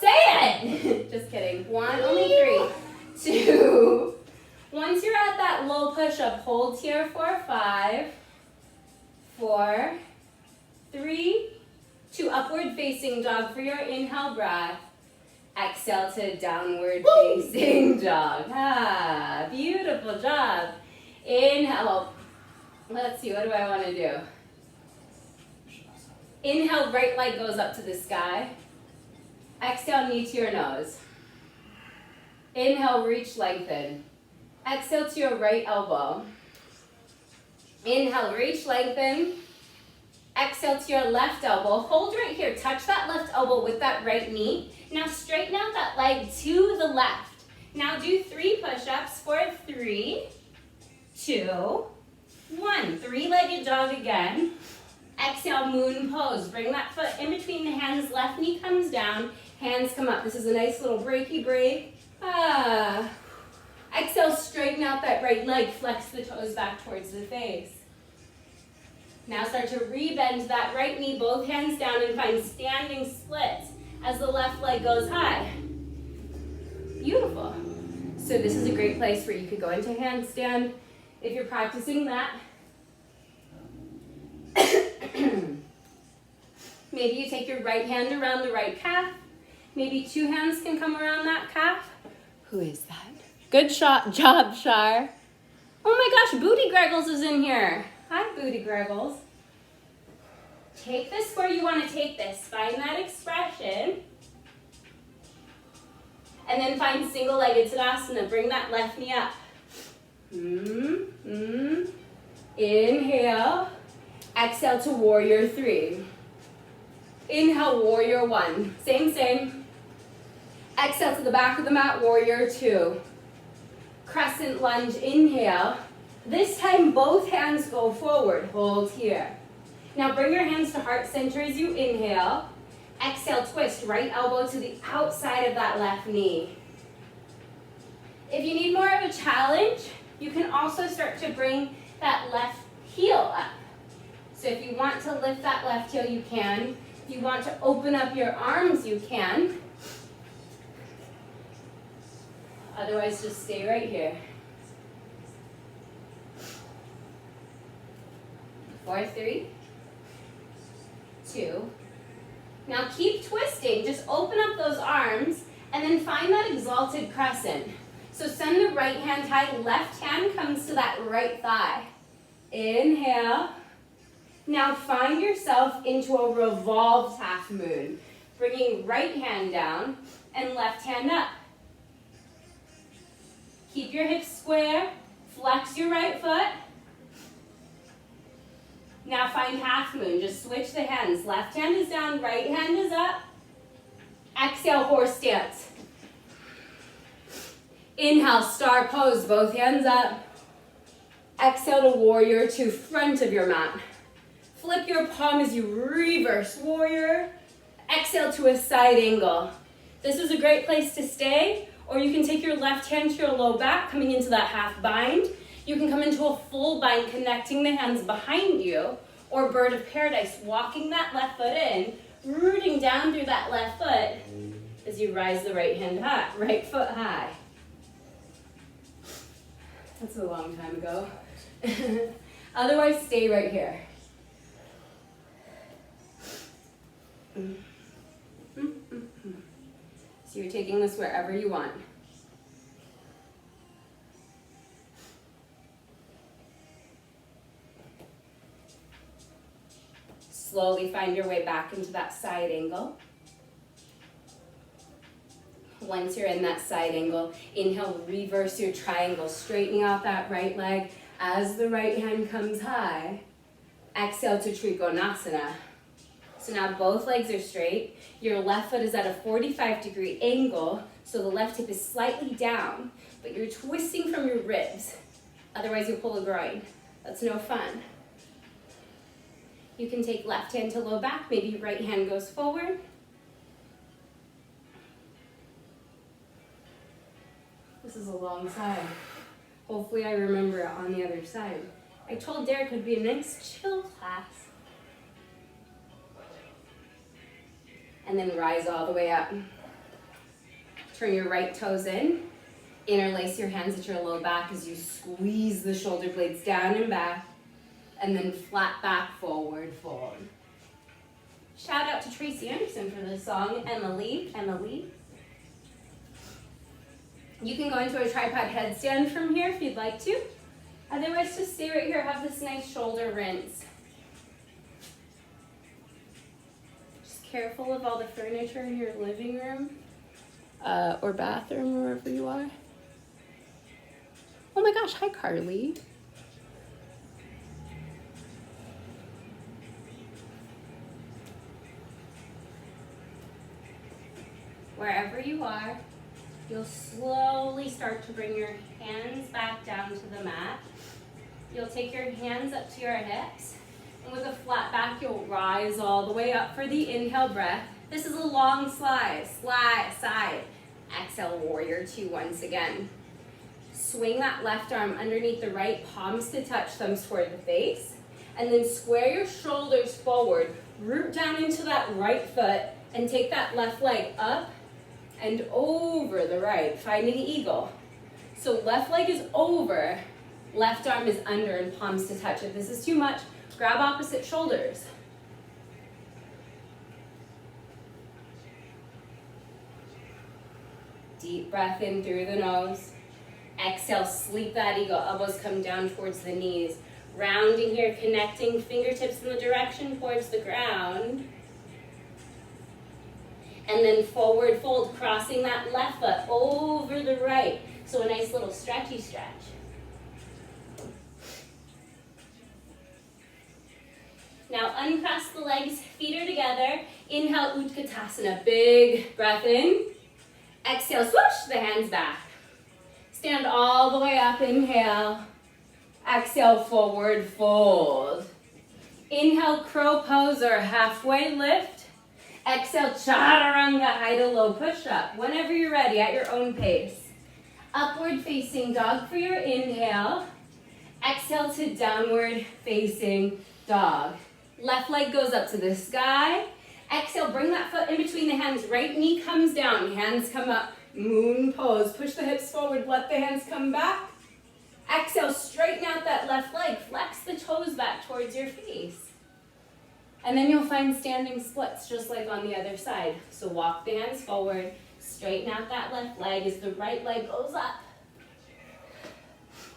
Say it! Just kidding. 1, only 3, 2. Once you're at that low push-up, hold here for 5, 4, 3, 2. Upward facing dog for your inhale breath. Exhale to downward facing dog. Beautiful job. Inhale. Let's see, what do I want to do? Inhale, right leg goes up to the sky. Exhale, knee to your nose. Inhale, reach, lengthen. Exhale to your right elbow. Inhale, reach, lengthen. Exhale to your left elbow. Hold right here. Touch that left elbow with that right knee. Now straighten out that leg to the left. Now do 3 push-ups for 3, 2, 1. Three-legged dog again. Exhale, moon pose. Bring that foot in between the hands. Left knee comes down. Hands come up. This is a nice little breaky break. Exhale, straighten out that right leg. Flex the toes back towards the face. Now start to re-bend that right knee, both hands down, and find standing splits as the left leg goes high. Beautiful. So this is a great place where you could go into handstand if you're practicing that. Maybe you take your right hand around the right calf. Maybe 2 hands can come around that calf. Who is that? Good job, Shar. Oh my gosh, Booty Greggles is in here. Hi, Booty Greggles. Take this where you want to take this. Find that expression. And then find single-legged Tadasana. Bring that left knee up. Inhale. Exhale to warrior 3. Inhale, warrior 1. Same. Exhale to the back of the mat, warrior 2. Crescent lunge, inhale. This time both hands go forward, hold here. Now bring your hands to heart center as you inhale. Exhale, twist right elbow to the outside of that left knee. If you need more of a challenge, you can also start to bring that left heel up. So if you want to lift that left heel, you can. If you want to open up your arms, you can. Otherwise, just stay right here. 4, 3, 2. Now keep twisting. Just open up those arms and then find that exalted crescent. So send the right hand high, left hand comes to that right thigh. Inhale. Now find yourself into a revolved half moon. Bringing right hand down and left hand up. Keep your hips square. Flex your right foot. Now find half moon. Just switch the hands. Left hand is down, right hand is up. Exhale, horse stance. Inhale, star pose, both hands up. Exhale to warrior 2, front of your mat. Flip your palm as you reverse warrior. Exhale to a side angle. This is a great place to stay, or you can take your left hand to your low back, coming into that half bind. You can come into a full bind, connecting the hands behind you, or bird of paradise, walking that left foot in, rooting down through that left foot as you rise the right hand high, right foot high. That's a long time ago. Otherwise, stay right here. So you're taking this wherever you want. Slowly find your way back into that side angle. Once you're in that side angle, inhale, reverse your triangle, straightening out that right leg as the right hand comes high. Exhale to Trikonasana. So now both legs are straight. Your left foot is at a 45-degree angle, so the left hip is slightly down, but you're twisting from your ribs. Otherwise, you'll pull a groin. That's no fun. You can take left hand to low back, maybe right hand goes forward. This is a long side. Hopefully I remember it on the other side. I told Derek it would be a nice chill class. And then rise all the way up. Turn your right toes in. Interlace your hands at your low back as you squeeze the shoulder blades down and back. And then flat back, forward, fold. Shout out to Tracy Anderson for this song, Emily. You can go into a tripod headstand from here if you'd like to. Otherwise, just stay right here, have this nice shoulder rinse. Just careful of all the furniture in your living room or bathroom, wherever you are. Oh my gosh, hi Carly. Wherever you are, you'll slowly start to bring your hands back down to the mat. You'll take your hands up to your hips, and with a flat back, you'll rise all the way up for the inhale breath. This is a long slide, side. Exhale, warrior 2 once again. Swing that left arm underneath the right, palms to touch, thumbs toward the face, and then square your shoulders forward, root down into that right foot, and take that left leg up and over the right, finding eagle. So left leg is over, left arm is under, and palms to touch. If this is too much, grab opposite shoulders. Deep breath in through the nose. Exhale, sleep that eagle. Elbows come down towards the knees. Rounding here, connecting fingertips in the direction towards the ground. And then forward fold, crossing that left foot over the right. So a nice little stretchy stretch. Now uncross the legs, feet are together. Inhale, Utkatasana, big breath in. Exhale, swoosh the hands back. Stand all the way up, inhale. Exhale, forward fold. Inhale, crow pose or halfway lift. Exhale, chaturanga, high to low push-up. Whenever you're ready, at your own pace. Upward facing dog for your inhale. Exhale to downward facing dog. Left leg goes up to the sky. Exhale, bring that foot in between the hands. Right knee comes down, hands come up. Moon pose. Push the hips forward, let the hands come back. Exhale, straighten out that left leg. Flex the toes back towards your face. And then you'll find standing splits just like on the other side. So walk the hands forward, straighten out that left leg as the right leg goes up.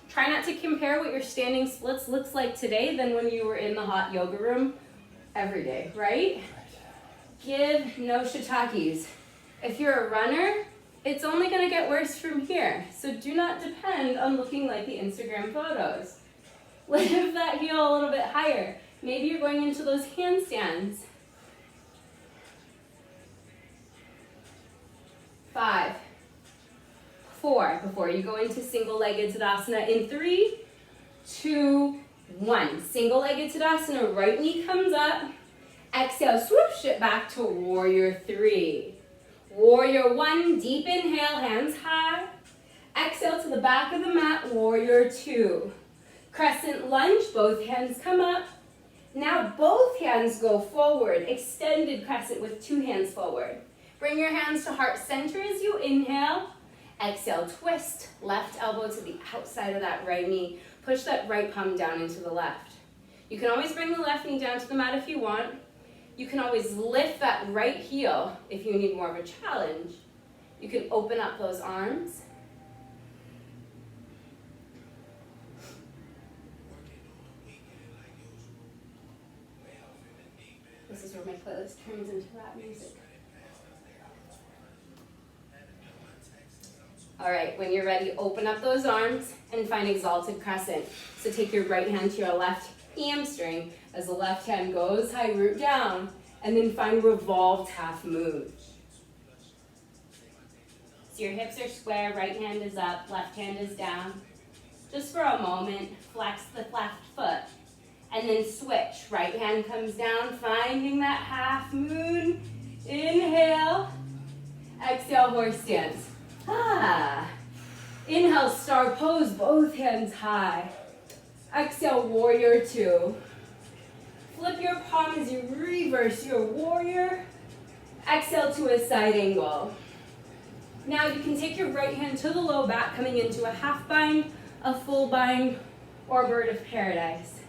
Try not to compare what your standing splits looks like today than when you were in the hot yoga room every day, right? Give no shiitakes. If you're a runner, it's only going to get worse from here. So do not depend on looking like the Instagram photos. Lift that heel a little bit higher. Maybe you're going into those handstands. 5, 4, before you go into single-legged Tadasana in 3, 2, 1. Single-legged Tadasana, right knee comes up. Exhale, swoosh it back to Warrior 3. Warrior 1, deep inhale, hands high. Exhale to the back of the mat, Warrior 2. Crescent lunge, both hands come up. Now both hands go forward, extended crescent with 2 hands forward. Bring your hands to heart center as you inhale. Exhale, twist, left elbow to the outside of that right knee. Push that right palm down into the left. You can always bring the left knee down to the mat if you want. You can always lift that right heel if you need more of a challenge. You can open up those arms. This is where my playlist turns into rap music. All right, when you're ready, open up those arms and find exalted crescent. So take your right hand to your left hamstring as the left hand goes high, root down, and then find revolved half moon. So your hips are square, right hand is up, left hand is down. Just for a moment, flex the left foot, and then switch. Right hand comes down, finding that half moon. Inhale, exhale, horse stance. Inhale, star pose, both hands high. Exhale, warrior 2. Flip your palm as you reverse your warrior. Exhale to a side angle. Now you can take your right hand to the low back, coming into a half bind, a full bind, or bird of paradise.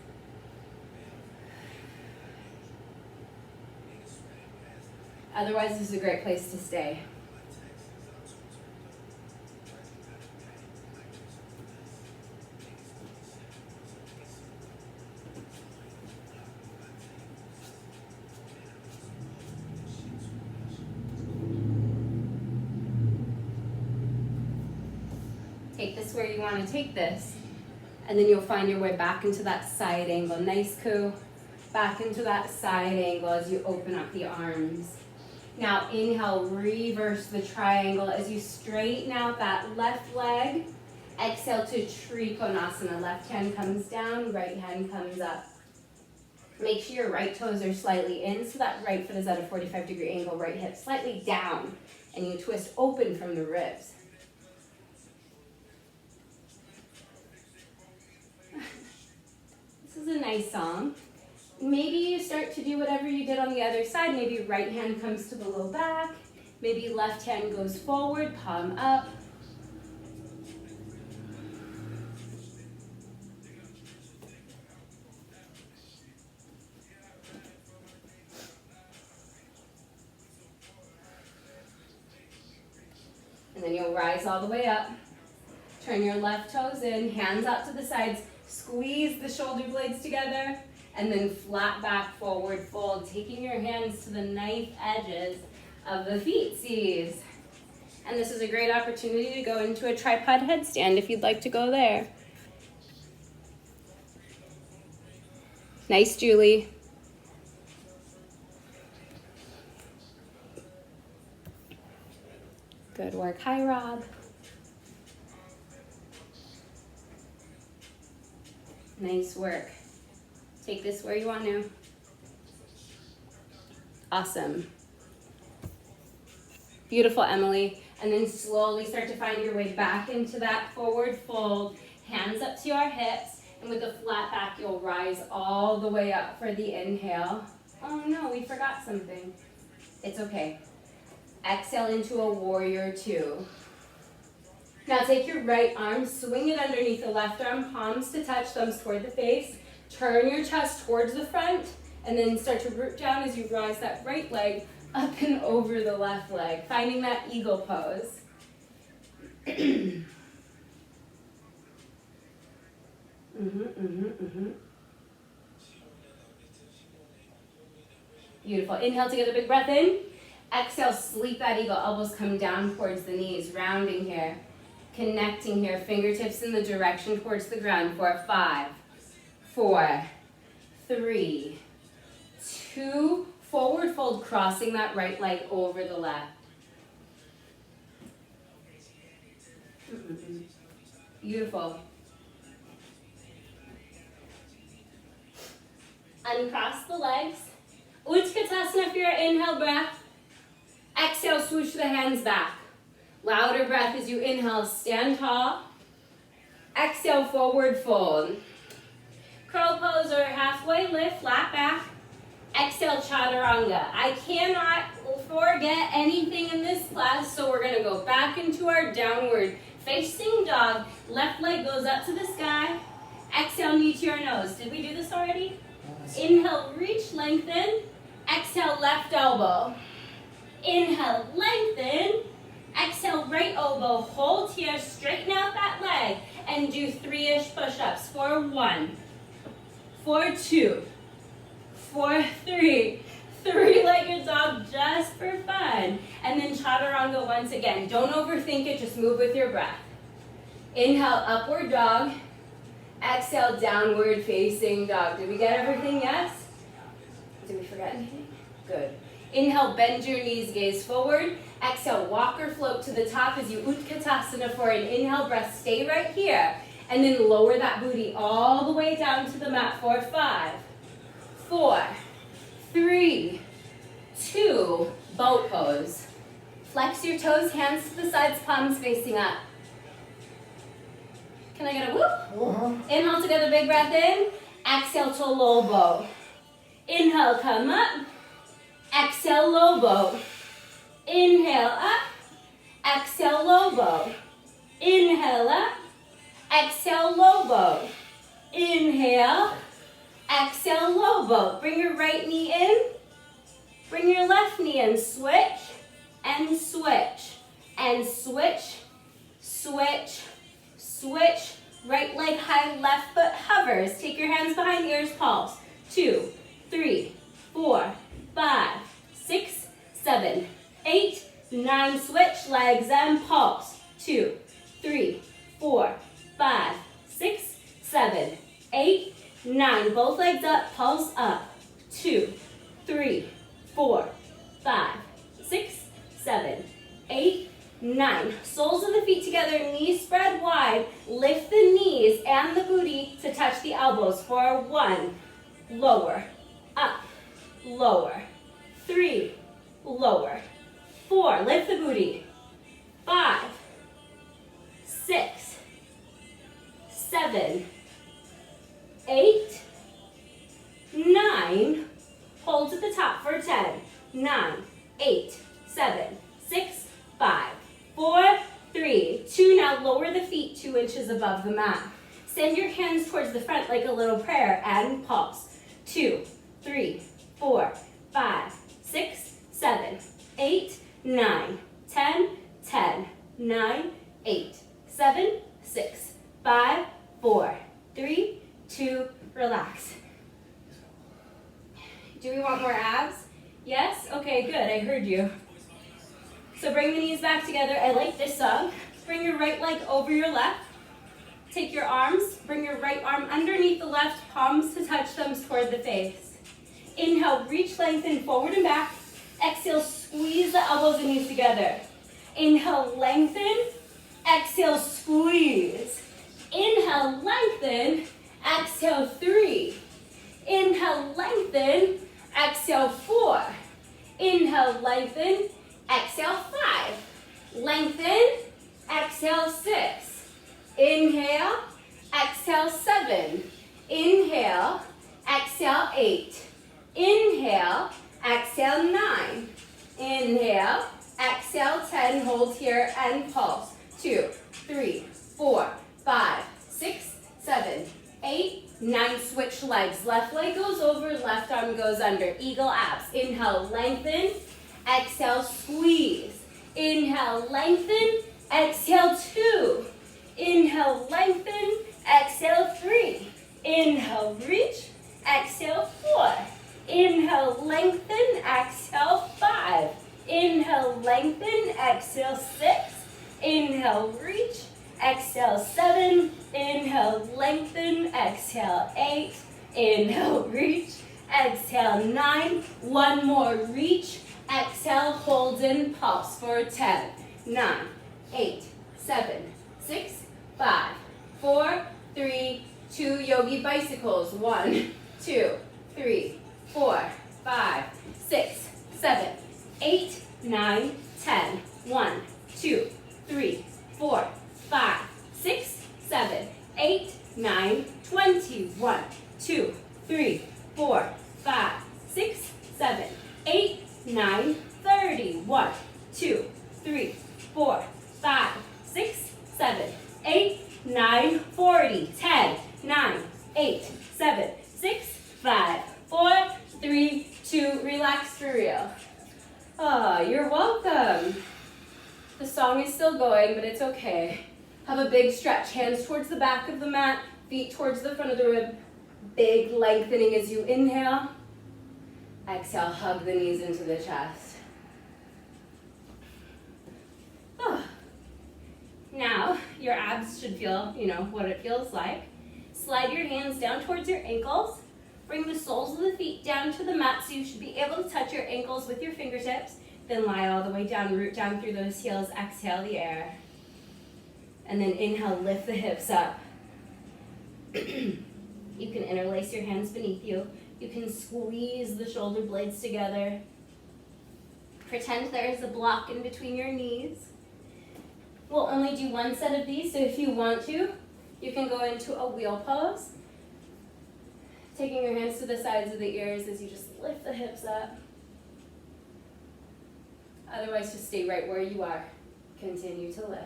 Otherwise, this is a great place to stay. Take this where you want to take this, and then you'll find your way back into that side angle. Nice coup. Back into that side angle as you open up the arms. Now inhale, reverse the triangle as you straighten out that left leg. Exhale to Trikonasana. Left hand comes down, right hand comes up. Make sure your right toes are slightly in, so that right foot is at a 45-degree angle, right hip slightly down, and you twist open from the ribs. This is a nice song. Maybe you start to do whatever you did on the other side. Maybe right hand comes to the low back. Maybe left hand goes forward, palm up. And then you'll rise all the way up. Turn your left toes in, hands out to the sides. Squeeze the shoulder blades together, and then flat back forward fold, taking your hands to the knife edges of the feetsies. And this is a great opportunity to go into a tripod headstand if you'd like to go there. Nice, Julie. work. Hi, Rob. Nice work. Take this where you want to. Awesome. Beautiful, Emily. And then slowly start to find your way back into that forward fold. Hands up to your hips. And with a flat back, you'll rise all the way up for the inhale. Oh no, we forgot something. It's okay. Exhale into a warrior two. Now take your right arm, swing it underneath the left arm, palms to touch, thumbs toward the face. Turn your chest towards the front, and then start to root down as you rise that right leg up and over the left leg, finding that eagle pose. Beautiful. Inhale to get a big breath in. Exhale, sleep that eagle. Elbows come down towards the knees, rounding here. Connecting here, fingertips in the direction towards the ground for 5, 4, 3, 2, forward fold, crossing that right leg over the left. Beautiful. Uncross the legs. Utkatasana for your inhale breath. Exhale, swoosh the hands back. Louder breath as you inhale, stand tall. Exhale, forward fold. Crow pose or halfway lift, flat back. Exhale, chaturanga. I cannot forget anything in this class, so we're gonna go back into our downward facing dog. Left leg goes up to the sky. Exhale, knee to your nose. Did we do this already? Inhale, reach, lengthen. Exhale, left elbow. Inhale, lengthen. Exhale, right elbow, hold here, straighten out that leg, and do 3-ish push-ups for 1, for 2, for 3. 3-legged dog just for fun. And then chaturanga once again. Don't overthink it, just move with your breath. Inhale, upward dog. Exhale, downward facing dog. Did we get everything? Yes? Did we forget anything? Good. Inhale, bend your knees, gaze forward. Exhale, walk or float to the top as you Utkatasana for an inhale breath. Stay right here. And then lower that booty all the way down to the mat for 5, 4, 3, 2, boat pose. Flex your toes, hands to the sides, palms facing up. Can I get a whoop? Inhale to get a big breath in. Exhale to low boat. Inhale, come up. Exhale, low boat. Inhale, up. Exhale, low boat. Inhale, up. Exhale, low boat. Inhale. Exhale, low boat. Bring your right knee in. Bring your left knee in. Switch and switch and switch, switch, switch. Right leg high, left foot hovers. Take your hands behind ears, pulse. 2, 3, 4, 5, 6, 7, 8, 9. Switch legs and pulse. 2, 3, 4, 5, 6, 7, 8, 9. Both legs up, pulse up. 2, 3, 4, 5, 6, 7, 8, 9. Soles of the feet together, knees spread wide. Lift the knees and the booty to touch the elbows for 1. Lower, up, lower. 3, lower. 4, lift the booty. 5, 6, 7, 8, 9. Hold to the top for 10, 9, 8, 7, 6, 5, 4, 3, 2. Now lower the feet 2 inches above the mat. Send your hands towards the front like a little prayer and pulse. 2, 3, 4, 5, 6, 7, 8, 9, 10, 10, 9, 8, 7, 6, 5, 4, 3, 2, relax. Do we want more abs? Yes? Okay, good, I heard you. So bring the knees back together. I like this song. Bring your right leg over your left. Take your arms, bring your right arm underneath the left, palms to touch, thumbs toward the face. Inhale, reach, lengthen, forward and back. Exhale, squeeze the elbows and knees together. Inhale, lengthen. Exhale, squeeze. Inhale, lengthen. Exhale, 3. Inhale, lengthen. Exhale, 4. Inhale, lengthen. Exhale, 5. Lengthen. Exhale, 6. Inhale. Exhale, 7. Inhale. Exhale, 8. Inhale. Exhale, 9. Inhale. Exhale, 10. Hold here and pulse. 2, 3, 4, 5, 6, 7, 8, 9. Switch legs. Left leg goes over, left arm goes under. Eagle abs. Inhale, lengthen. Exhale, squeeze. Inhale, lengthen. Exhale, 2. Inhale, lengthen. Exhale, 3. Inhale, reach. Exhale, 4. Inhale, lengthen. Exhale, 5. Inhale, lengthen. Exhale, 6. Inhale, reach. Exhale, 7. Inhale, lengthen. Exhale, 8. Inhale, reach. Exhale, 9. One more, reach. Exhale, hold and pulse for 10, 9, 8, 7, 6, 5, 4, 3, 2. Yogi bicycles. 1, 2, 3, 4, 5, 6, 7, 8, 9, 10. 1, 2, 3, 4, 5, 6, 7, 8, 9, 20. 1, 2, 3, 4, 5, 6, 7, 8, 9, 30. 1, 2, 3, 4, 5, 6, 7, 8, 9, 40. 10, 9, 8, 7, 6, 5, 4, 3, 2. Relax for real. Oh, you're welcome. The song is still going, but it's okay. Have a big stretch. Hands towards the back of the mat, feet towards the front of the rib. Big lengthening as you inhale. Exhale, hug the knees into the chest. Oh. Now, your abs should feel, what it feels like. Slide your hands down towards your ankles. Bring the soles of the feet down to the mat so you should be able to touch your ankles with your fingertips. Then lie all the way down, root down through those heels. Exhale the air. And then inhale, lift the hips up. You can interlace your hands beneath you. You can squeeze the shoulder blades together. Pretend there is a block in between your knees. We'll only do one set of these, so if you want to, you can go into a wheel pose. Taking your hands to the sides of the ears as you just lift the hips up. Otherwise, just stay right where you are. Continue to lift.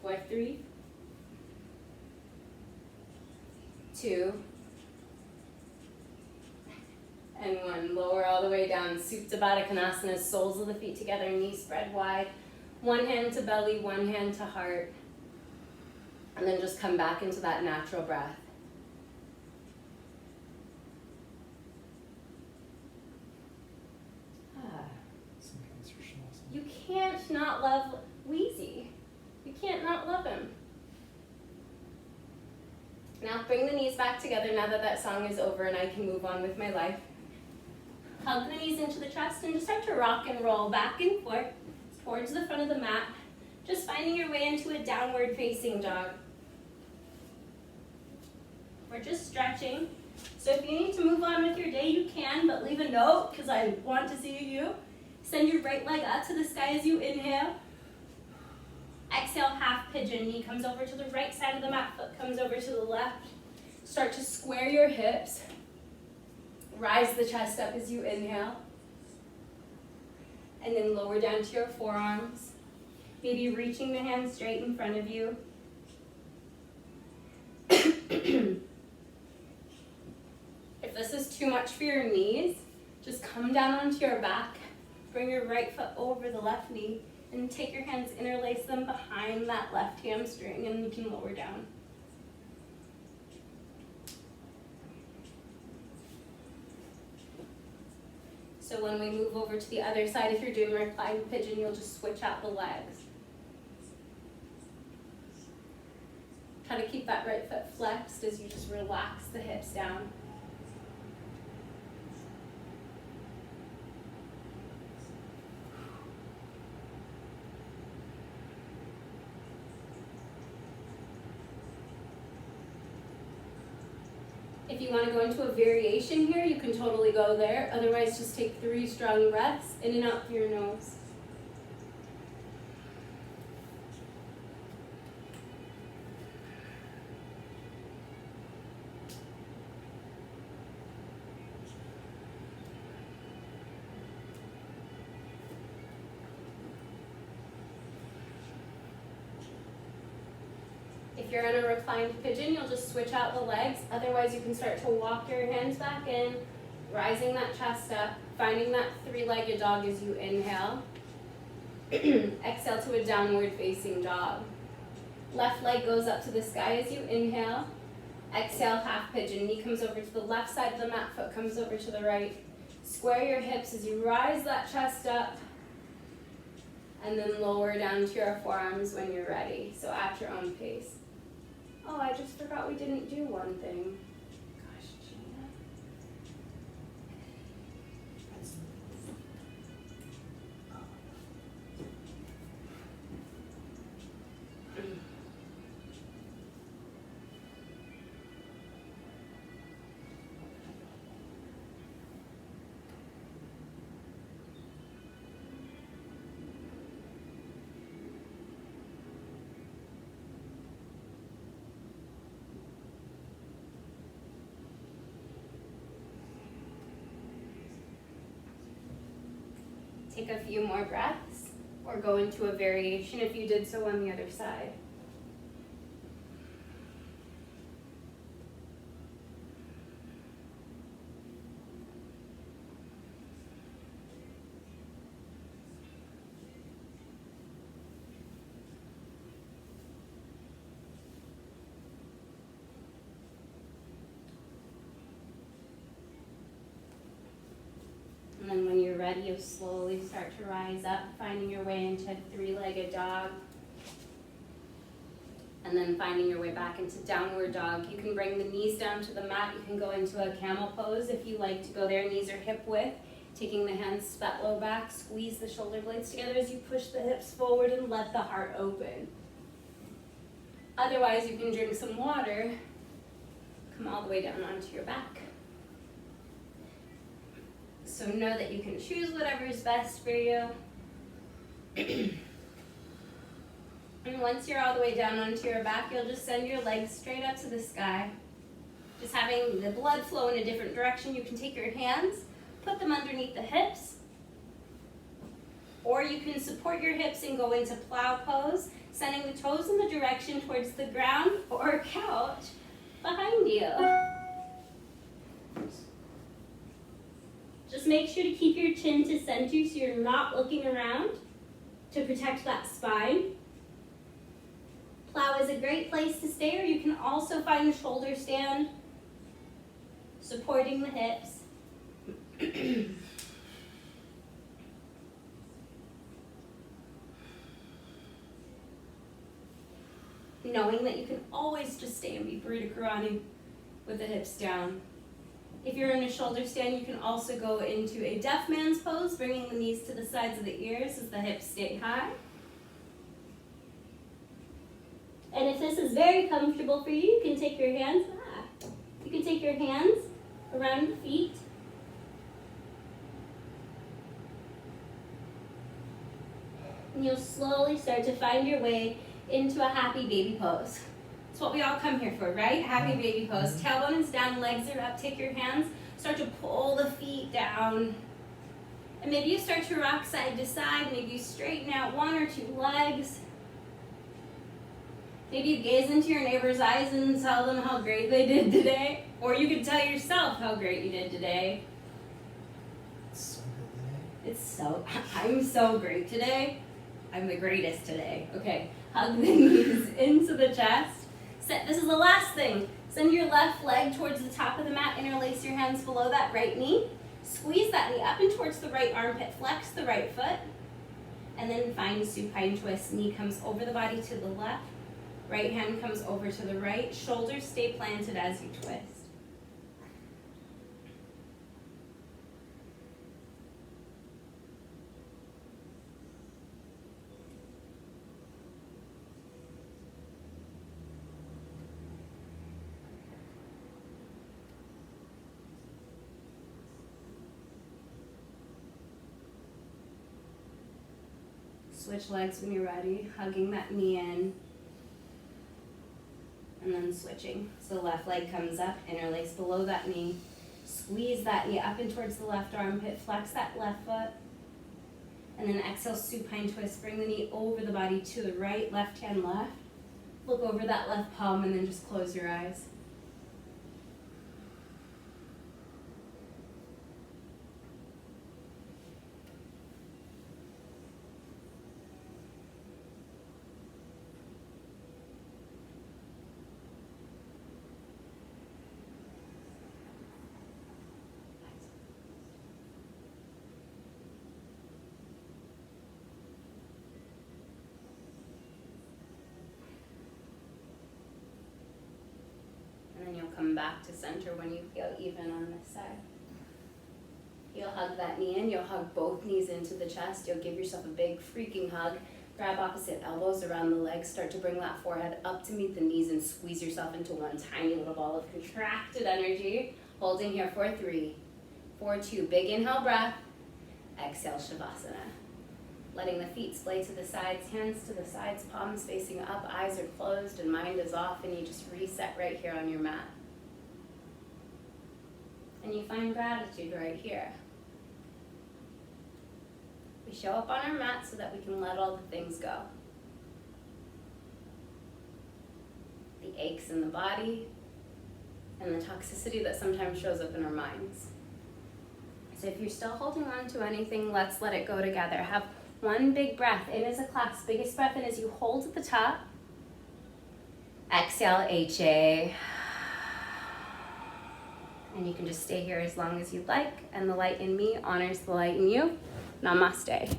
For 3, 2, and 1. Lower all the way down. Supta Baddha Konasana, soles of the feet together, knees spread wide. One hand to belly, one hand to heart. And then just come back into that natural breath. You can't not love Wheezy. You can't not love him. Now bring the knees back together now that that song is over and I can move on with my life. Hug the knees into the chest and just start to rock and roll back and forth towards the front of the mat. Just finding your way into a downward facing dog. We're just stretching. So if you need to move on with your day, you can, but leave a note because I want to see you. Send your right leg up to the sky as you inhale. Exhale, half pigeon. Knee comes over to the right side of the mat, foot comes over to the left. Start to square your hips. Rise the chest up as you inhale. And then lower down to your forearms. Maybe reaching the hands straight in front of you. If this is too much for your knees, just come down onto your back. Bring your right foot over the left knee and take your hands, interlace them behind that left hamstring, and you can lower down. So when we move over to the other side, if you're doing reclined pigeon, you'll just switch out the legs. Try to keep that right foot flexed as you just relax the hips down. If you want to go into a variation here, you can totally go there. Otherwise, just take 3 strong breaths in and out through your nose. If you're in a reclined pigeon, you'll just switch out the legs. Otherwise, you can start to walk your hands back in, rising that chest up, finding that 3-legged dog as you inhale. Exhale to a downward facing dog. Left leg goes up to the sky as you inhale. Exhale, half pigeon. Knee comes over to the left side of the mat, foot comes over to the right. Square your hips as you rise that chest up. And then lower down to your forearms when you're ready. So at your own pace. Oh, I just forgot we didn't do one thing. Gosh, Gina. Take a few more breaths, or go into a variation if you did so on the other side. And then when you're ready, you'll slowly start to rise up, finding your way into 3-legged dog. And then finding your way back into downward dog. You can bring the knees down to the mat. You can go into a camel pose if you like to go there. Knees are hip width. Taking the hands spat low back. Squeeze the shoulder blades together as you push the hips forward and let the heart open. Otherwise, you can drink some water. Come all the way down onto your back. So know that you can choose whatever is best for you. And once you're all the way down onto your back, you'll just send your legs straight up to the sky. Just having the blood flow in a different direction. You can take your hands, put them underneath the hips, or you can support your hips and go into plow pose, sending the toes in the direction towards the ground or couch behind you. Just make sure to keep your chin to center so you're not looking around to protect that spine. Plow is a great place to stay, or you can also find a shoulder stand, supporting the hips. Knowing that you can always just stay and be Burrito Karate with the hips down. If you're in a shoulder stand, you can also go into a deaf man's pose, bringing the knees to the sides of the ears as the hips stay high. And if this is very comfortable for you, you can take your hands around your feet. And you'll slowly start to find your way into a happy baby pose. It's what we all come here for, right? Happy baby pose. Tailbone is down, legs are up. Take your hands, start to pull the feet down. And maybe you start to rock side to side. Maybe you straighten out 1 or 2 legs. Maybe you gaze into your neighbor's eyes and tell them how great they did today. Or you could tell yourself how great you did today. I'm so great today. I'm the greatest today. Okay, hug the knees into the chest. This is the last thing. Send your left leg towards the top of the mat. Interlace your hands below that right knee. Squeeze that knee up and towards the right armpit. Flex the right foot. And then find supine twist. Knee comes over the body to the left. Right hand comes over to the right. Shoulders stay planted as you twist. switch legs when you're ready, hugging that knee in. And then switching. So left leg comes up, interlace below that knee. Squeeze that knee up and towards the left armpit, flex that left foot. And then exhale, supine twist. Bring the knee over the body to the right, left hand left. Look over that left palm and then just close your eyes. And then you'll come back to center when you feel even on this side. You'll hug that knee in, you'll hug both knees into the chest, you'll give yourself a big freaking hug. Grab opposite elbows around the legs, start to bring that forehead up to meet the knees and squeeze yourself into one tiny little ball of contracted energy. Holding here for 3, 4, 2, big inhale breath, exhale Shavasana. Letting the feet splay to the sides, hands to the sides, palms facing up, eyes are closed and mind is off, and you just reset right here on your mat. And you find gratitude right here. We show up on our mat so that we can let all the things go. The aches in the body and the toxicity that sometimes shows up in our minds. So if you're still holding on to anything, let's let it go together. Have one big breath in as a class. Biggest breath in as you hold at the top. Exhale, HA. And you can just stay here as long as you'd like. And the light in me honors the light in you. Namaste.